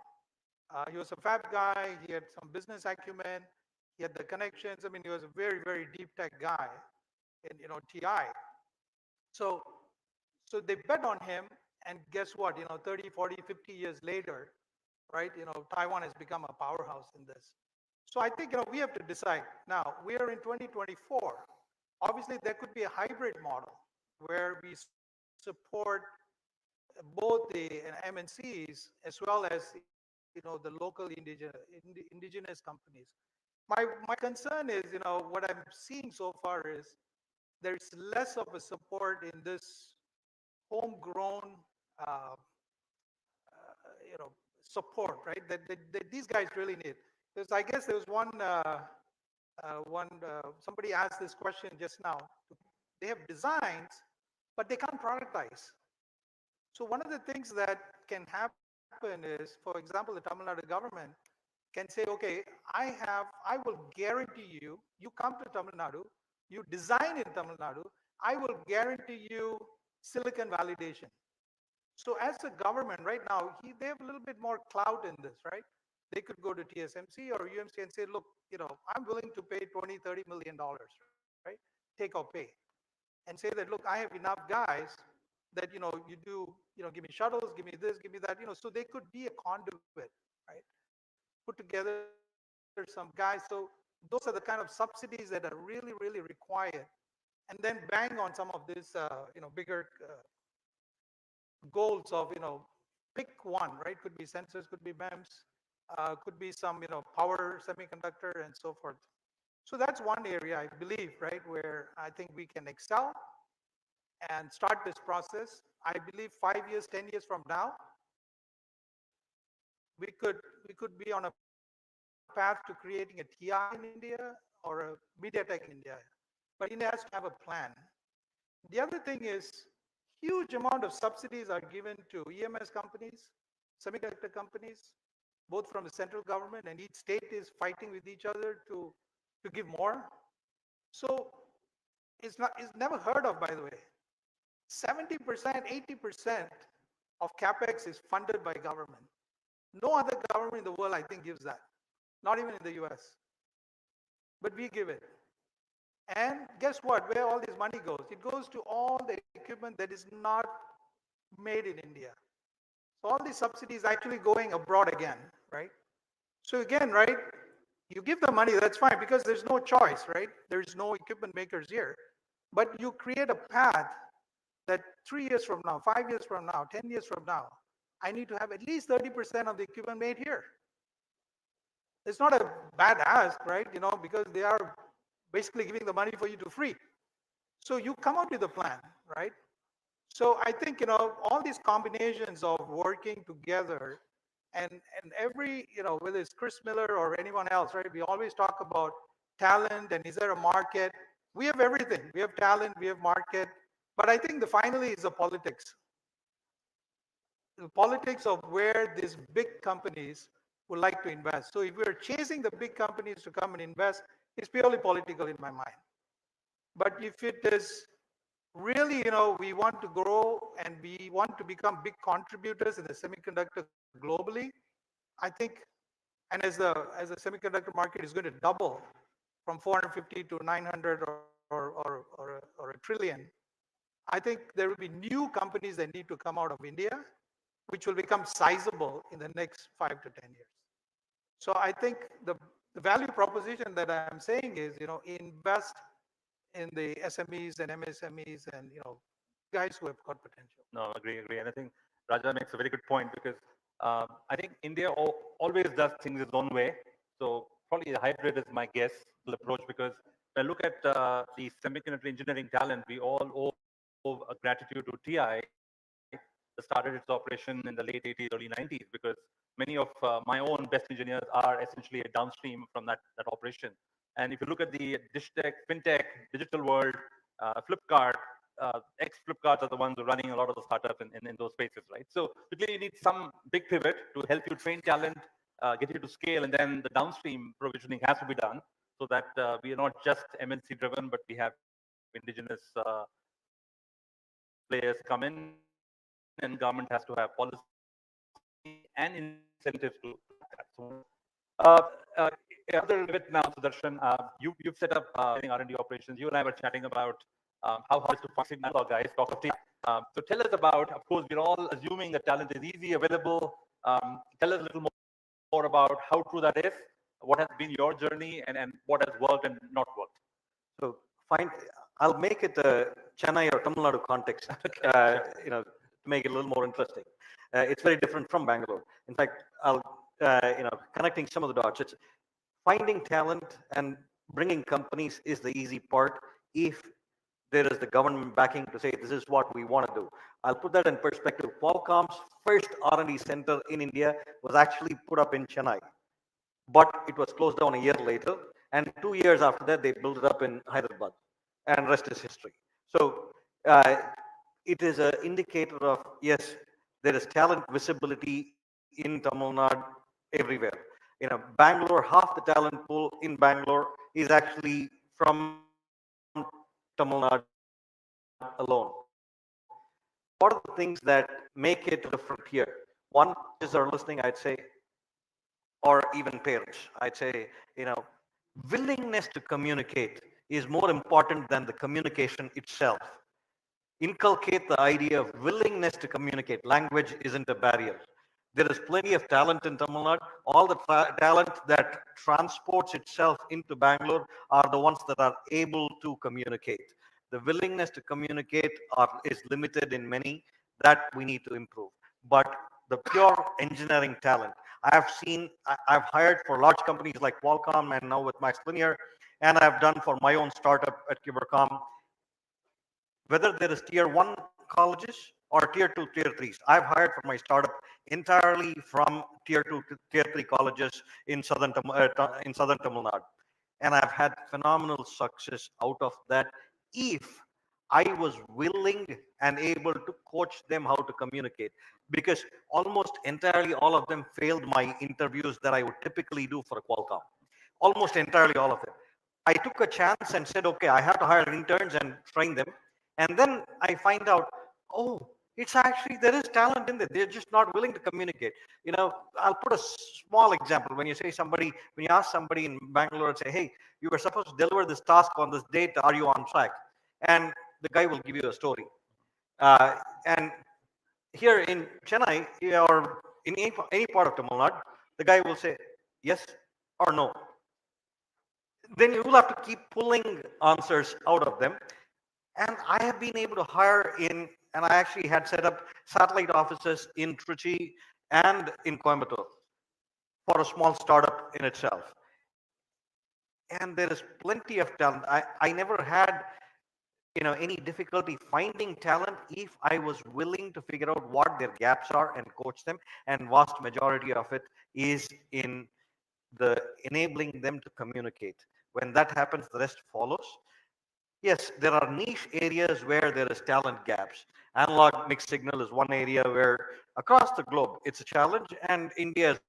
He was a fab guy. He had some business acumen. He had the connections. I mean, he was a very, very deep tech guy in TI. So they bet on him, and guess what? 30, 40, 50 years later, right? Taiwan has become a powerhouse in this. So I think we have to decide. Now we are in 2024. Obviously, there could be a hybrid model where we support both the MNCs as well as the local indigenous companies. My concern is, what I'm seeing so far is there's less of a support in this homegrown, support, right? That these guys really need. Because I guess there was somebody asked this question just now. They have designs, but they can't productize. So one of the things that can happen is, for example, the TamilNadu government can say, okay, I will guarantee you, you come to TamilNadu, you design in TamilNadu, I will guarantee you silicon validation. So as a government right now, they have a little bit more clout in this, right? They could go to TSMC or UMC and say, look, I'm willing to pay 20, $30 million, right? Take or pay. And say that, look, I have enough guys that, you do, give me shuttles, give me this, give me that, so they could be a conduit, right? Put together some guys. So those are the kind of subsidies that are really, really required. And then bang on some of these, bigger goals of, pick one, right? Could be sensors, could be MEMS, could be some, power semiconductor and so forth. So that's one area I believe, right, where I think we can excel and start this process. I believe 5 years, 10 years from now, we could be on a path to creating a TI in India or a MediaTek in India. But India has to have a plan. The other thing is huge amount of subsidies are given to EMS companies, semiconductor companies, both from the central government, and each state is fighting with each other to give more. So it's never heard of, by the way. 70%, 80% of capex is funded by government. No other government in the world, I think, gives that. Not even in the US. But we give it. And guess what? Where all this money goes? It goes to all the equipment that is not made in India. So all these subsidies actually going abroad again, right? So again, right, you give the money, that's fine, because there's no choice, right? There's no equipment makers here. But you create a path that 3 years from now, 5 years from now, 10 years from now, I need to have at least 30% of the equipment made here. It's not a bad ask, right? You know, because they are basically giving the money for you to free. So you come up with a plan, right? So I think, you know, all these combinations of working together and every, you know, whether it's Chris Miller or anyone else, right? We always talk about talent and is there a market? We have everything. We have talent, we have market. But I think finally is the politics. The politics of where these big companies would like to invest. So if we're chasing the big companies to come and invest, it's purely political in my mind. But if it is really, you know, we want to grow and we want to become big contributors in the semiconductor globally, I think, and as the semiconductor market is going to double from 450 to 900 or a trillion, I think there will be new companies that need to come out of India, which will become sizable in the next 5 to 10 years. So I think the value proposition that I'm saying is, you know, invest in the SMEs and MSMEs and, you know, guys who have got potential. No, agree. And I think Raja makes a very good point because I think India always does things its own way. So probably a hybrid is my guess, will approach, because when I look at the semiconductor engineering talent, we all owe a gratitude to TI that started its operation in the late 80s, early 90s, because many of my own best engineers are essentially a downstream from that operation. And if you look at the dish tech, fintech, digital world, Flipkart, ex-Flipkarts are the ones who are running a lot of the startups in those spaces, right? So you clearly need some big pivot to help you train talent, get you to scale, and then the downstream provisioning has to be done so that we are not just MNC driven, but we have indigenous players come in, and government has to have policy and incentives to that. So, other bit now, Sudarshan, you've set up R&D operations. You and I were chatting about how hard it is to find signal guys, talk of so tell us about, of course, we're all assuming that talent is easy, available. Tell us a little more about how true that is, what has been your journey, and what has worked and not worked. So I'll make it a Chennai or Tamil Nadu context, you know, to make it a little more interesting. It's very different from Bangalore. In fact, I'll, you know, connecting some of the dots. It's finding talent and bringing companies is the easy part if there is the government backing to say this is what we want to do. I'll put that in perspective. Qualcomm's first R&D center in India was actually put up in Chennai, but it was closed down a year later. And 2 years after that, they built it up in Hyderabad, and rest is history. So it is an indicator of, yes, there is talent visibility in Tamil Nadu everywhere. You know, Bangalore, half the talent pool in Bangalore is actually from Tamil Nadu alone. What are the things that make it different here? One is our listening, I'd say, or even parents, I'd say, you know, willingness to communicate is more important than the communication itself. Inculcate the idea of willingness to communicate. Language isn't a barrier. There is plenty of talent in Tamil Nadu. All the talent that transports itself into Bangalore are the ones that are able to communicate. The willingness to communicate is limited in many, that we need to improve. But the pure engineering talent, I've hired for large companies like Qualcomm and now with Max Linear, and I've done for my own startup at Kibercom. Whether there is tier 1 colleges or tier 2, tier 3s. I've hired for my startup entirely from tier 2 to tier 3 colleges in southern Tamil Nadu. And I've had phenomenal success out of that if I was willing and able to coach them how to communicate. Because almost entirely all of them failed my interviews that I would typically do for a Qualcomm. Almost entirely all of them. I took a chance and said, okay, I have to hire interns and train them. And then I find out, oh, it's actually, there is talent in there. They're just not willing to communicate. You know, I'll put a small example. When you say somebody, when you ask somebody in Bangalore and say, hey, you were supposed to deliver this task on this date, are you on track? And the guy will give you a story. And here in Chennai or in any part of Tamil Nadu, the guy will say yes or no. Then you will have to keep pulling answers out of them. And I have been able to hire in, and I actually had set up satellite offices in Trichy and in Coimbatore for a small startup in itself. And there is plenty of talent. I never had, you know, any difficulty finding talent if I was willing to figure out what their gaps are and coach them. And vast majority of it is in the enabling them to communicate. When that happens, the rest follows. Yes, there are niche areas where there is talent gaps. Analog mixed signal is one area where across the globe it's a challenge, and India is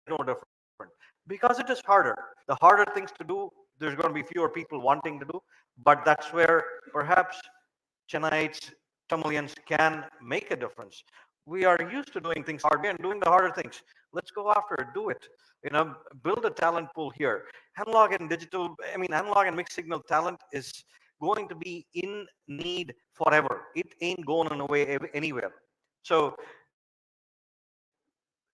no different because it is harder. The harder things to do, there's going to be fewer people wanting to do, but that's where perhaps Chennaites, Tamilians can make a difference. We are used to doing things hard and doing the harder things. Let's go after it, do it. You know, build a talent pool here. Analog and digital, I mean, analog and mixed signal talent is going to be in need forever. It ain't going away anywhere. So,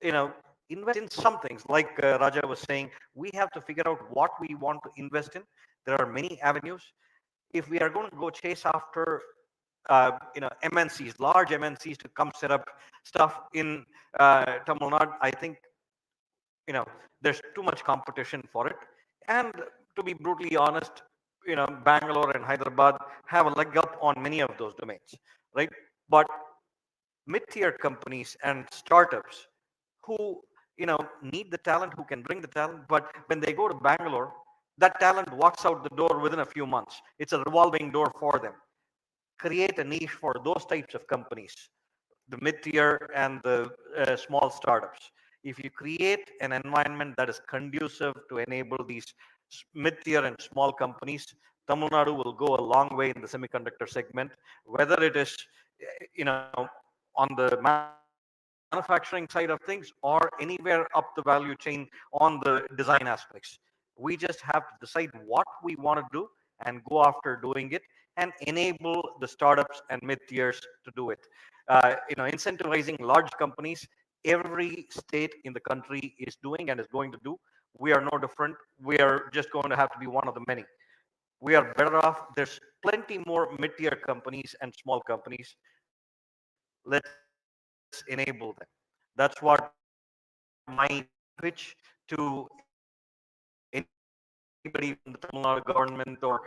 you know, invest in some things. Like Raja was saying, we have to figure out what we want to invest in. There are many avenues. If we are going to go chase after you know, MNCs, large MNCs to come set up stuff in Tamil Nadu, I think, you know, there's too much competition for it. And to be brutally honest, you know, Bangalore and Hyderabad have a leg up on many of those domains, right? But mid-tier companies and startups who, you know, need the talent, who can bring the talent, but when they go to Bangalore, that talent walks out the door within a few months. It's a revolving door for them. Create a niche for those types of companies, the mid-tier and the small startups. If you create an environment that is conducive to enable these mid-tier and small companies, Tamil Nadu will go a long way in the semiconductor segment, whether it is, you know, on the manufacturing side of things or anywhere up the value chain on the design aspects. We just have to decide what we want to do and go after doing it and enable the startups and mid-tiers to do it. You know, incentivizing large companies, every state in the country is doing and is going to do. We are no different. We are just going to have to be one of the many. We are better off. There's plenty more mid-tier companies and small companies. Let's enable them. That's what my pitch to anybody from the Tamil Nadu government or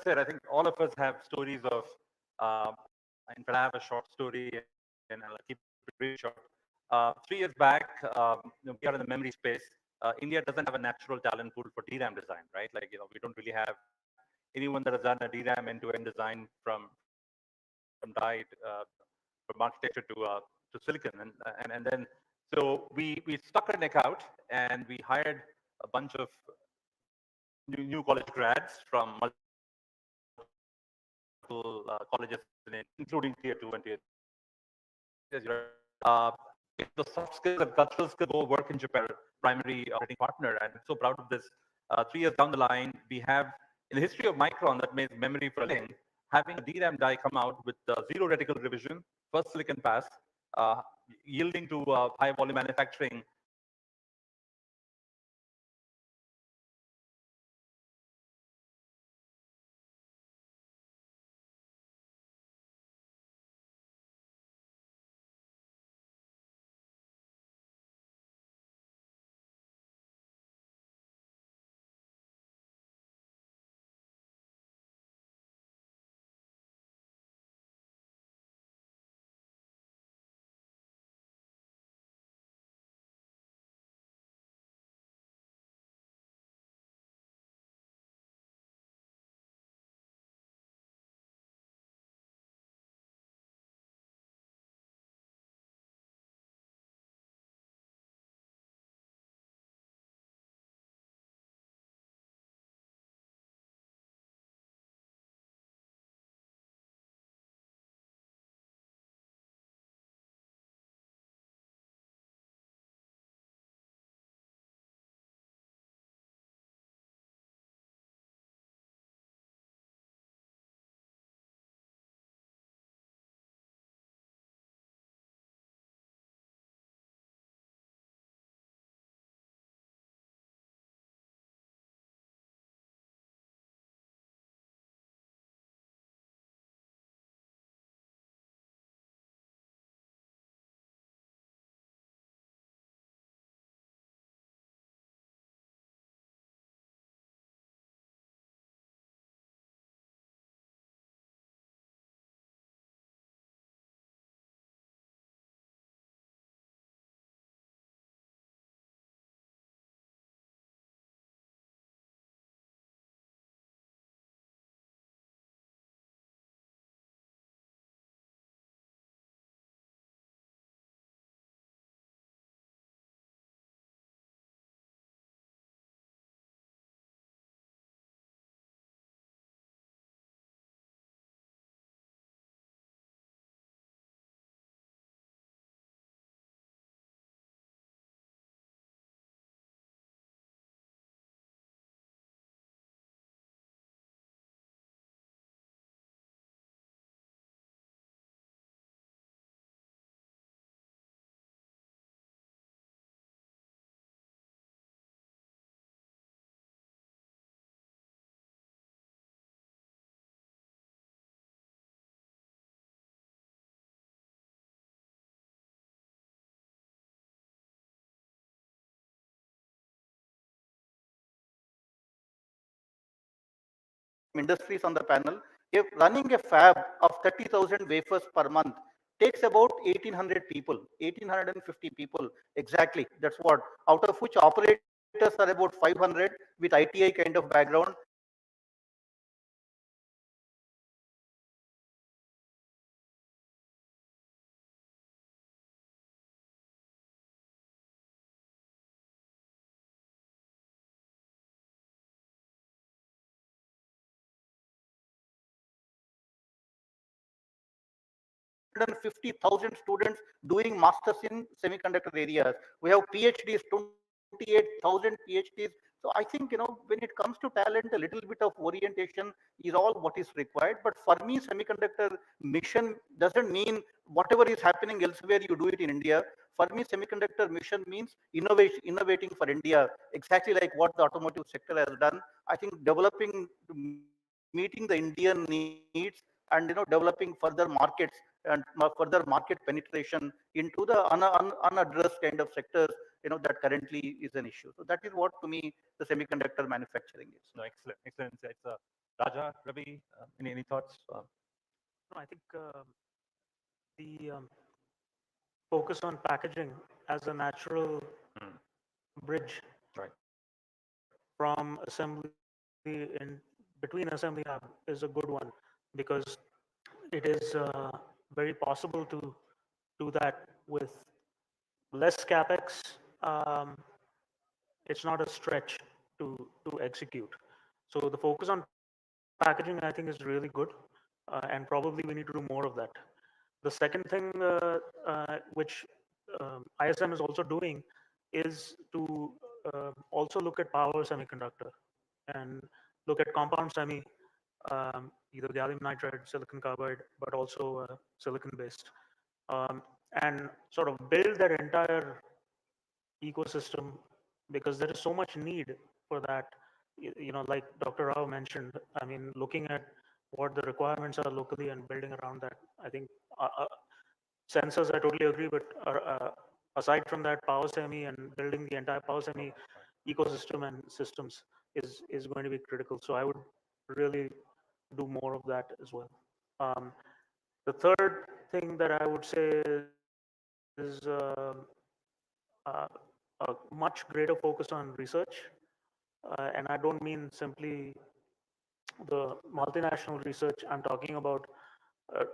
Sir, I think all of us have stories of, in fact, I have a short story and I'll keep it really short. 3 years back, we are in the memory space. India doesn't have a natural talent pool for DRAM design, right? Like, you know, we don't really have anyone that has done a DRAM end-to-end design from die from architecture to silicon, and then so we stuck our neck out and we hired a bunch of new college grads from multiple colleges, including tier 2 and tier 3. The soft skills and cultural skills go work in Japan, primary operating partner, and I'm so proud of this. 3 years down the line, we have in the history of Micron that made memory for living, having a DRAM die come out with zero reticle revision, first silicon pass, yielding to high volume manufacturing industries on the panel. If running a fab of 30,000 wafers per month takes about 1,800 people, 1,850 people exactly. That's what, out of which operators are about 500 with ITI kind of background. And 50,000 students doing masters in semiconductor areas. We have PhDs, 28,000 PhDs. So I think, when it comes to talent, a little bit of orientation is all what is required. But for me, semiconductor mission doesn't mean whatever is happening elsewhere, you do it in India. For me, semiconductor mission means innovating for India, exactly like what the automotive sector has done. I think developing, meeting the Indian needs, and developing further markets and further market penetration into the unaddressed kind of sectors that currently is an issue. So that is what to me the semiconductor manufacturing is. No, excellent, excellent insights. Raja, Ravi, any thoughts? No, I think the focus on packaging as a natural bridge Right. from assembly in between assembly hub is a good one, because it is very possible to do that with less capex. It's not a stretch to execute. So the focus on packaging, I think, is really good, and probably we need to do more of that. The second thing which ISM is also doing is to also look at power semiconductor and look at compound semi, either gallium nitride, silicon carbide, but also silicon based, and sort of build that entire ecosystem, because there is so much need for that. Like Dr. Rao mentioned, I mean, looking at what the requirements are locally and building around that. I think sensors, I totally agree, but aside from that, power semi and building the entire power semi ecosystem and systems is going to be critical. So I would really do more of that as well. The third thing that I would say is a much greater focus on research. And I don't mean simply the multinational research. I'm talking about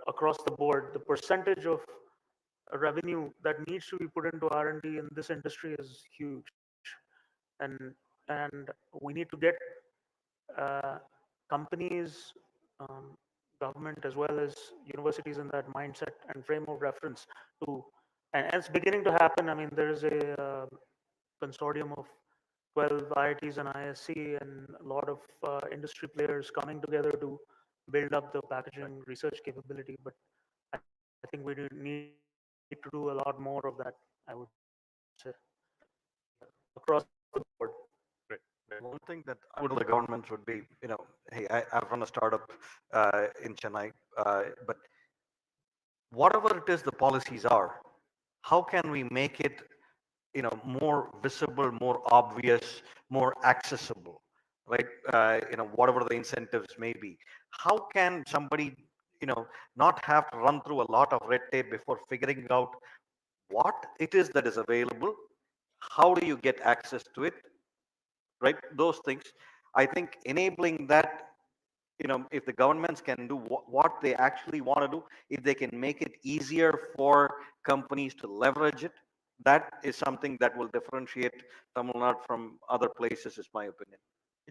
across the board. The percentage of revenue that needs to be put into R&D in this industry is huge. And we need to get companies, government, as well as universities in that mindset and frame of reference to, and it's beginning to happen. I mean, there is a consortium of 12 IITs and ISC and a lot of industry players coming together to build up the packaging research capability. But I think we need to do a lot more of that, I would say, across the board. One thing that I would tell the governments would be, hey, I've run a startup in Chennai, but whatever it is the policies are, how can we make it, more visible, more obvious, more accessible, right? Whatever the incentives may be. How can somebody, not have to run through a lot of red tape before figuring out what it is that is available? How do you get access to it? Right? Those things. I think enabling that, if the governments can do what they actually want to do, if they can make it easier for companies to leverage it, that is something that will differentiate Tamil Nadu from other places, is my opinion.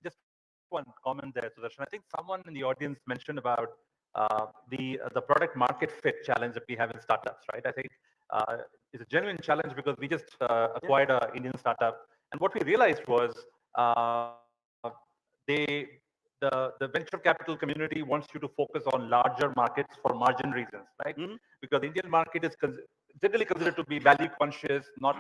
Just one comment there, Sudarshan. I think someone in the audience mentioned about the product market fit challenge that we have in startups, right? I think it's a genuine challenge because we just acquired an Indian startup, and what we realized was the venture capital community wants you to focus on larger markets for margin reasons, right? Because the Indian market is generally considered to be value conscious, not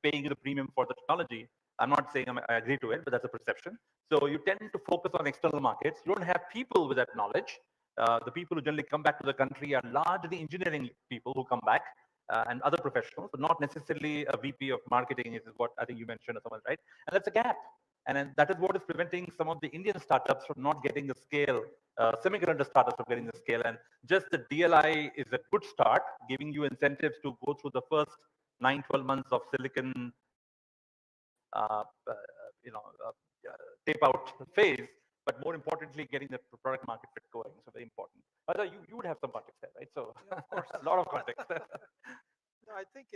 paying you the premium for the technology. I'm not saying I agree to it, but that's a perception. So you tend to focus on external markets. You don't have people with that knowledge. The people who generally come back to the country are largely engineering people who come back and other professionals, but not necessarily a VP of marketing, is what I think you mentioned or someone, right? And that's a gap. And then that is what is preventing some of the Indian startups from not getting the scale, semiconductor startups from getting the scale. And just the DLI is a good start, giving you incentives to go through the first 9-12 months of silicon, you know, tape out phase, but more importantly, getting the product market fit going. So very important. Although you would have some context there, right? So Yeah, of course. a lot of context. No, I think,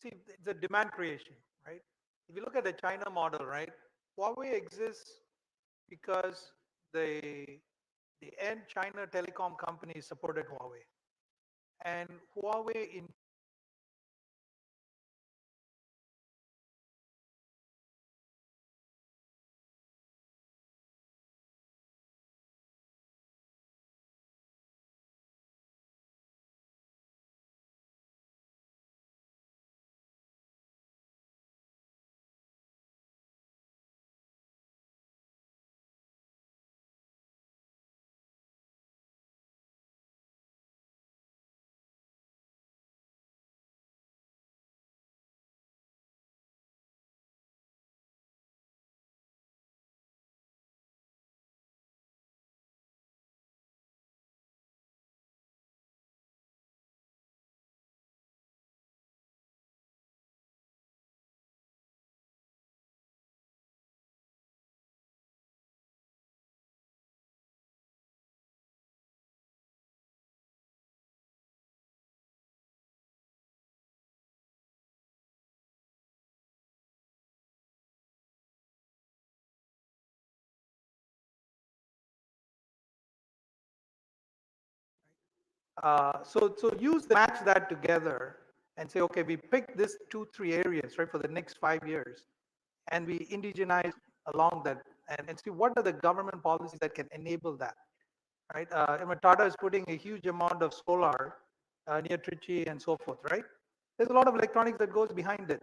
see, it's a demand creation, right? If you look at the China model, right, Huawei exists because the end China telecom companies supported Huawei. And Huawei in so use match that together and say, okay, we pick this 2-3 areas, right, for the next 5 years, and we indigenize along that and see what are the government policies that can enable that, right? Tata is putting a huge amount of solar near Trichy and so forth, right? There's a lot of electronics that goes behind it.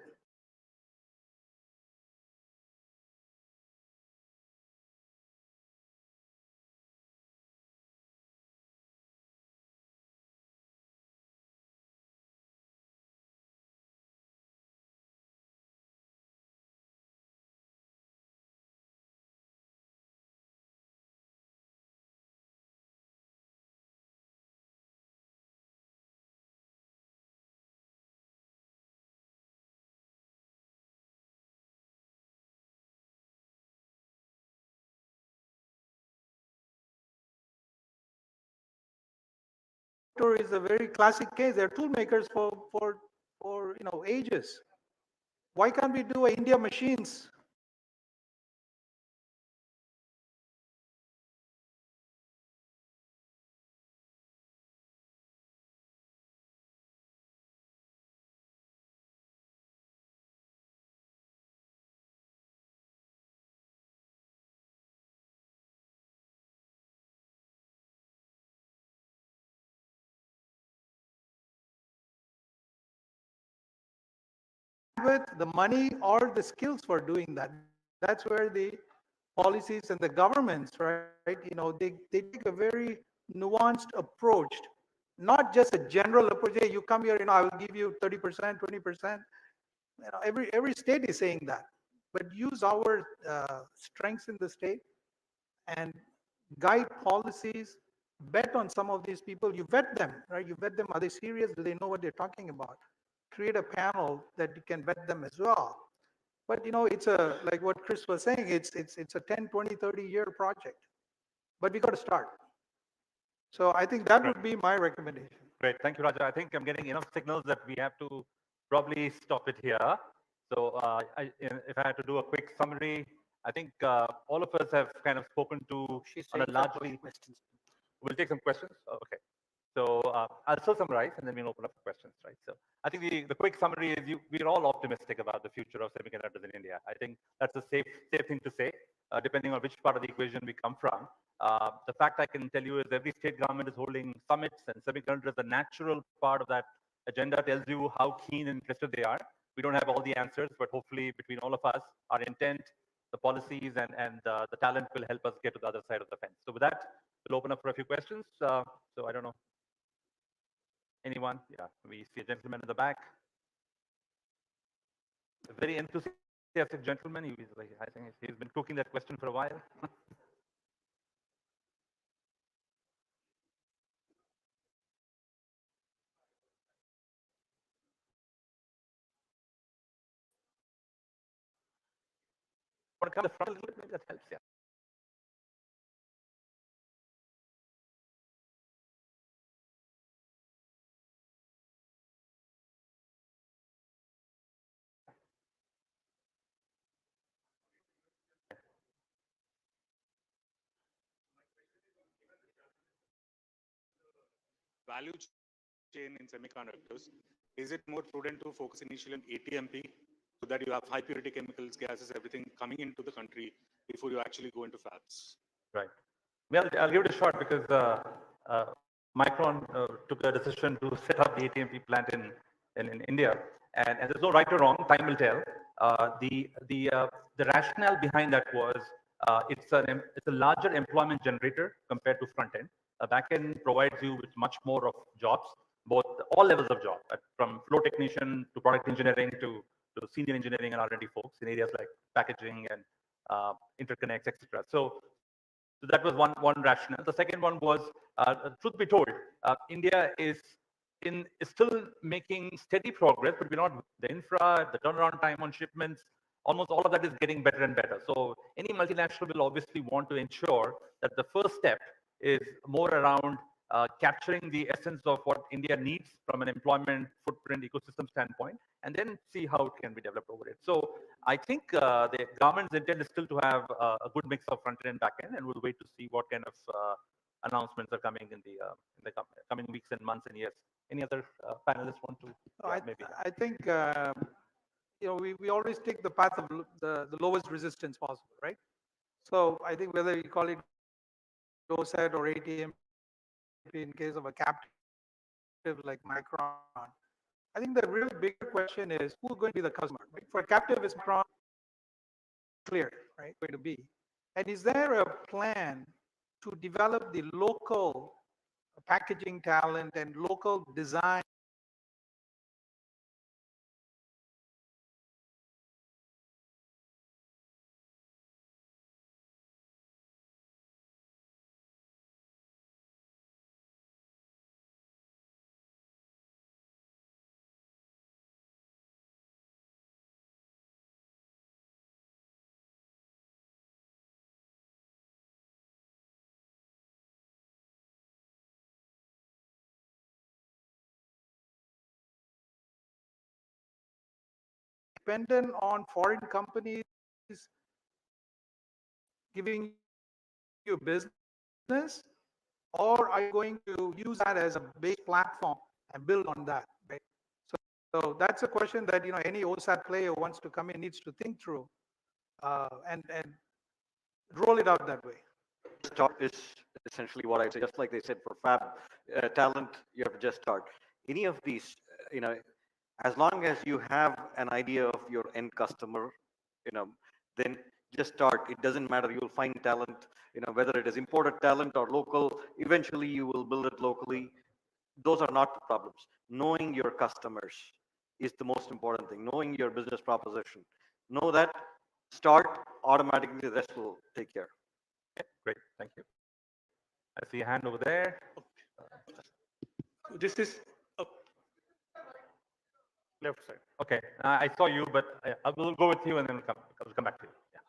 Is a very classic case. They're tool makers for ages. Why can't we do India machines? With the money or the skills for doing that. That's where the policies and the governments, right? They take a very nuanced approach, not just a general approach. Hey, you come here, I will give you 30%, 20%. Every state is saying that, but use our strengths in the state and guide policies. Bet on some of these people. You vet them, right? You vet them. Are they serious? Do they know what they're talking about? Create a panel that you can vet them as well. But it's like what Chris was saying, it's a 10, 20, 30-year project. But we got to start. So I think that would be my recommendation. Great, thank you, Raja. I think I'm getting enough signals that we have to probably stop it here. So if I had to do a quick summary, I think all of us have kind of spoken to on a largely. We'll take some questions. Oh, okay. So I'll still summarize and then we'll open up for questions, right? So I think the quick summary is we're all optimistic about the future of semiconductors in India. I think that's a safe thing to say, depending on which part of the equation we come from. The fact I can tell you is every state government is holding summits, and semiconductors, the natural part of that agenda tells you how keen and interested they are. We don't have all the answers, but hopefully between all of us, our intent, the policies, and the talent will help us get to the other side of the fence. So with that, we'll open up for a few questions. So I don't know. Anyone? Yeah, we see a gentleman in the back. Very enthusiastic enthusiastic gentleman. I think he's been cooking that question for a while. Want to come to the front a little bit? Maybe that helps. Yeah. Value chain in semiconductors, is it more prudent to focus initially on ATMP so that you have high purity chemicals, gases, everything coming into the country before you actually go into fabs? Right. Well, I'll give it a shot because Micron took a decision to set up the ATMP plant in India, and there's no right or wrong. Time will tell. The rationale behind that was it's a larger employment generator compared to front end. Back end provides you with much more of jobs, both all levels of job, from flow technician to product engineering to senior engineering and R&D folks in areas like packaging and interconnects, etc. So that was one rationale. The second one was, truth be told, India is still making steady progress, but we're not the infra, the turnaround time on shipments. Almost all of that is getting better and better. So any multinational will obviously want to ensure that the first step is more around capturing the essence of what India needs from an employment footprint ecosystem standpoint, and then see how it can be developed over it. So I think the government's intent is still to have a good mix of front end and back end, and we'll wait to see what kind of announcements are coming in the coming weeks and months and years. Any other panelists want to? Maybe. I think we always take the path of the lowest resistance possible, right? So I think whether you call it OSAT or ATM in case of a captive like Micron, I think the really bigger question is who's going to be the customer. Right? For a captive, is Micron clear, right? Going to be, and is there a plan to develop the local packaging talent and local design? Dependent on foreign companies giving you business, or are you going to use that as a base platform and build on that? Right? So that's a question that any OSAT player wants to come in needs to think through and roll it out that way. Start is essentially what I say. Just like they said for fab talent, you have to just start. Any of these, as long as you have an idea of your end customer, then just start. It doesn't matter. You'll find talent, whether it is imported talent or local. Eventually, you will build it locally. Those are not the problems. Knowing your customers is the most important thing. Knowing your business proposition. Know that. Start. Automatically, the rest will take care. Okay, great. Thank you. I see a hand over there. This is left side. Okay, I saw you, but I will go with you and then I'll come back to you. Yeah.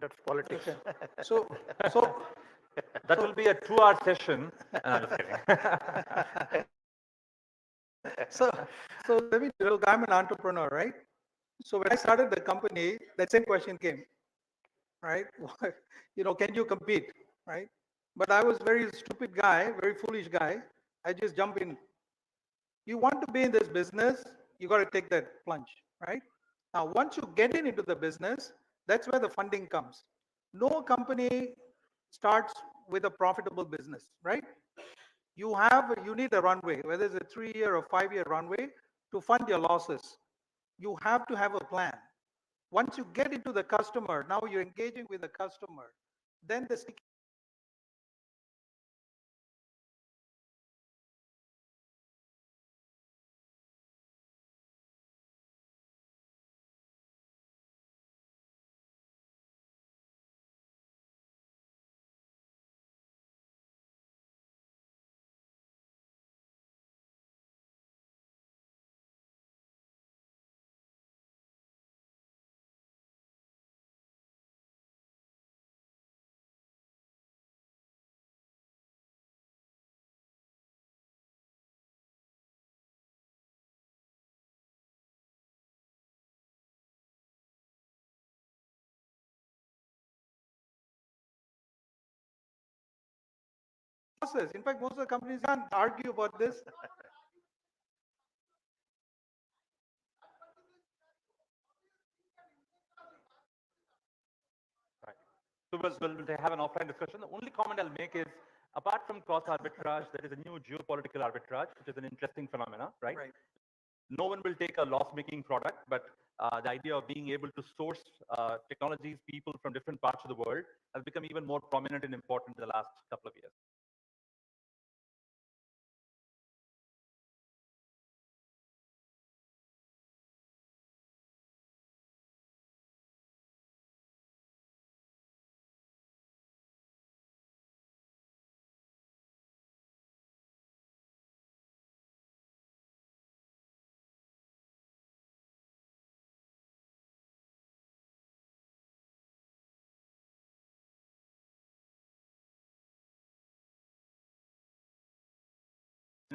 That's politics. Okay. So that will be a 2-hour session. No, just kidding. so let me look. I'm an entrepreneur, right? So when I started the company, that same question came, right? Can you compete, right? But I was very stupid guy, very foolish guy. I just jump in. You want to be in this business, you got to take that plunge, right? Now, once you get into the business, that's where the funding comes. No company starts with a profitable business, right? you need a runway, whether it's a 3-year or 5-year runway to fund your losses. You have to have a plan. Once you get into the customer, now you're engaging with the customer, then the process. In fact, most of the companies can't argue about this. So we'll have an offline discussion. The only comment I'll make is, apart from cross arbitrage, there is a new geopolitical arbitrage, which is an interesting phenomena, right? No one will take a loss-making product, but the idea of being able to source technologies, people from different parts of the world has become even more prominent and important in the last couple of years.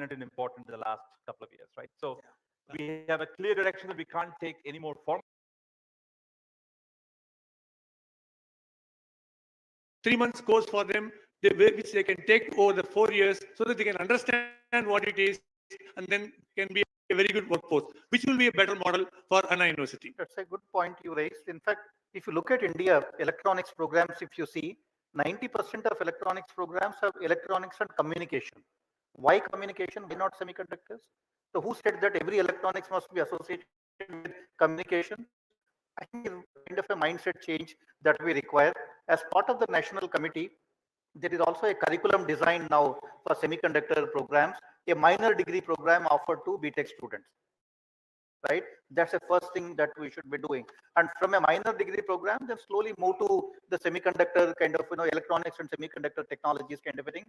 And important in the last couple of years, right? So we have a clear direction that we can't take any more form. 3 months course for them, which they can take over the 4 years so that they can understand what it is and then can be a very good workforce, which will be a better model for Anna University. That's a good point you raised. In fact, if you look at India, electronics programs, if you see, 90% of electronics programs have electronics and communication. Why communication? Why not semiconductors? So who said that every electronics must be associated with communication? I think it's kind of a mindset change that we require. As part of the national committee, there is also a curriculum design now for semiconductor programs, a minor degree program offered to BTech students. Right? That's the first thing that we should be doing. And from a minor degree program, then slowly move to the semiconductor kind of, electronics and semiconductor technologies kind of a thing.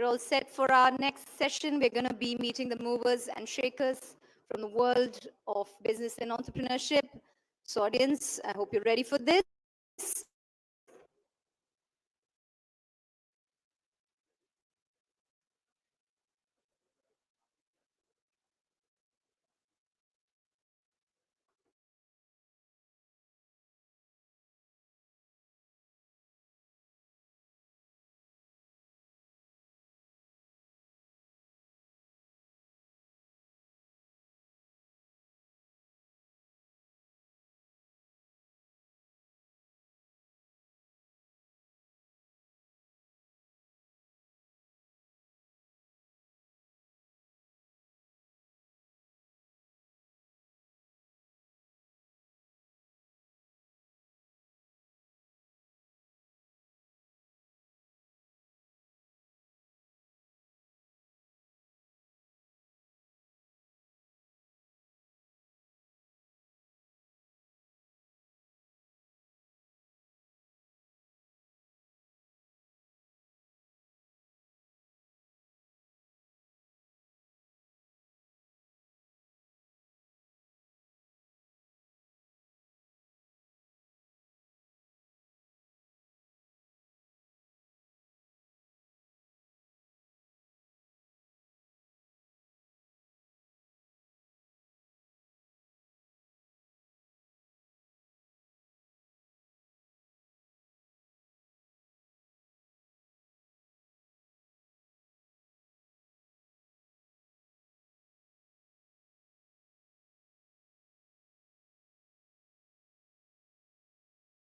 We're all set for our next session. We're going to be meeting the movers and shakers from the world of business and entrepreneurship. So audience, I hope you're ready for this.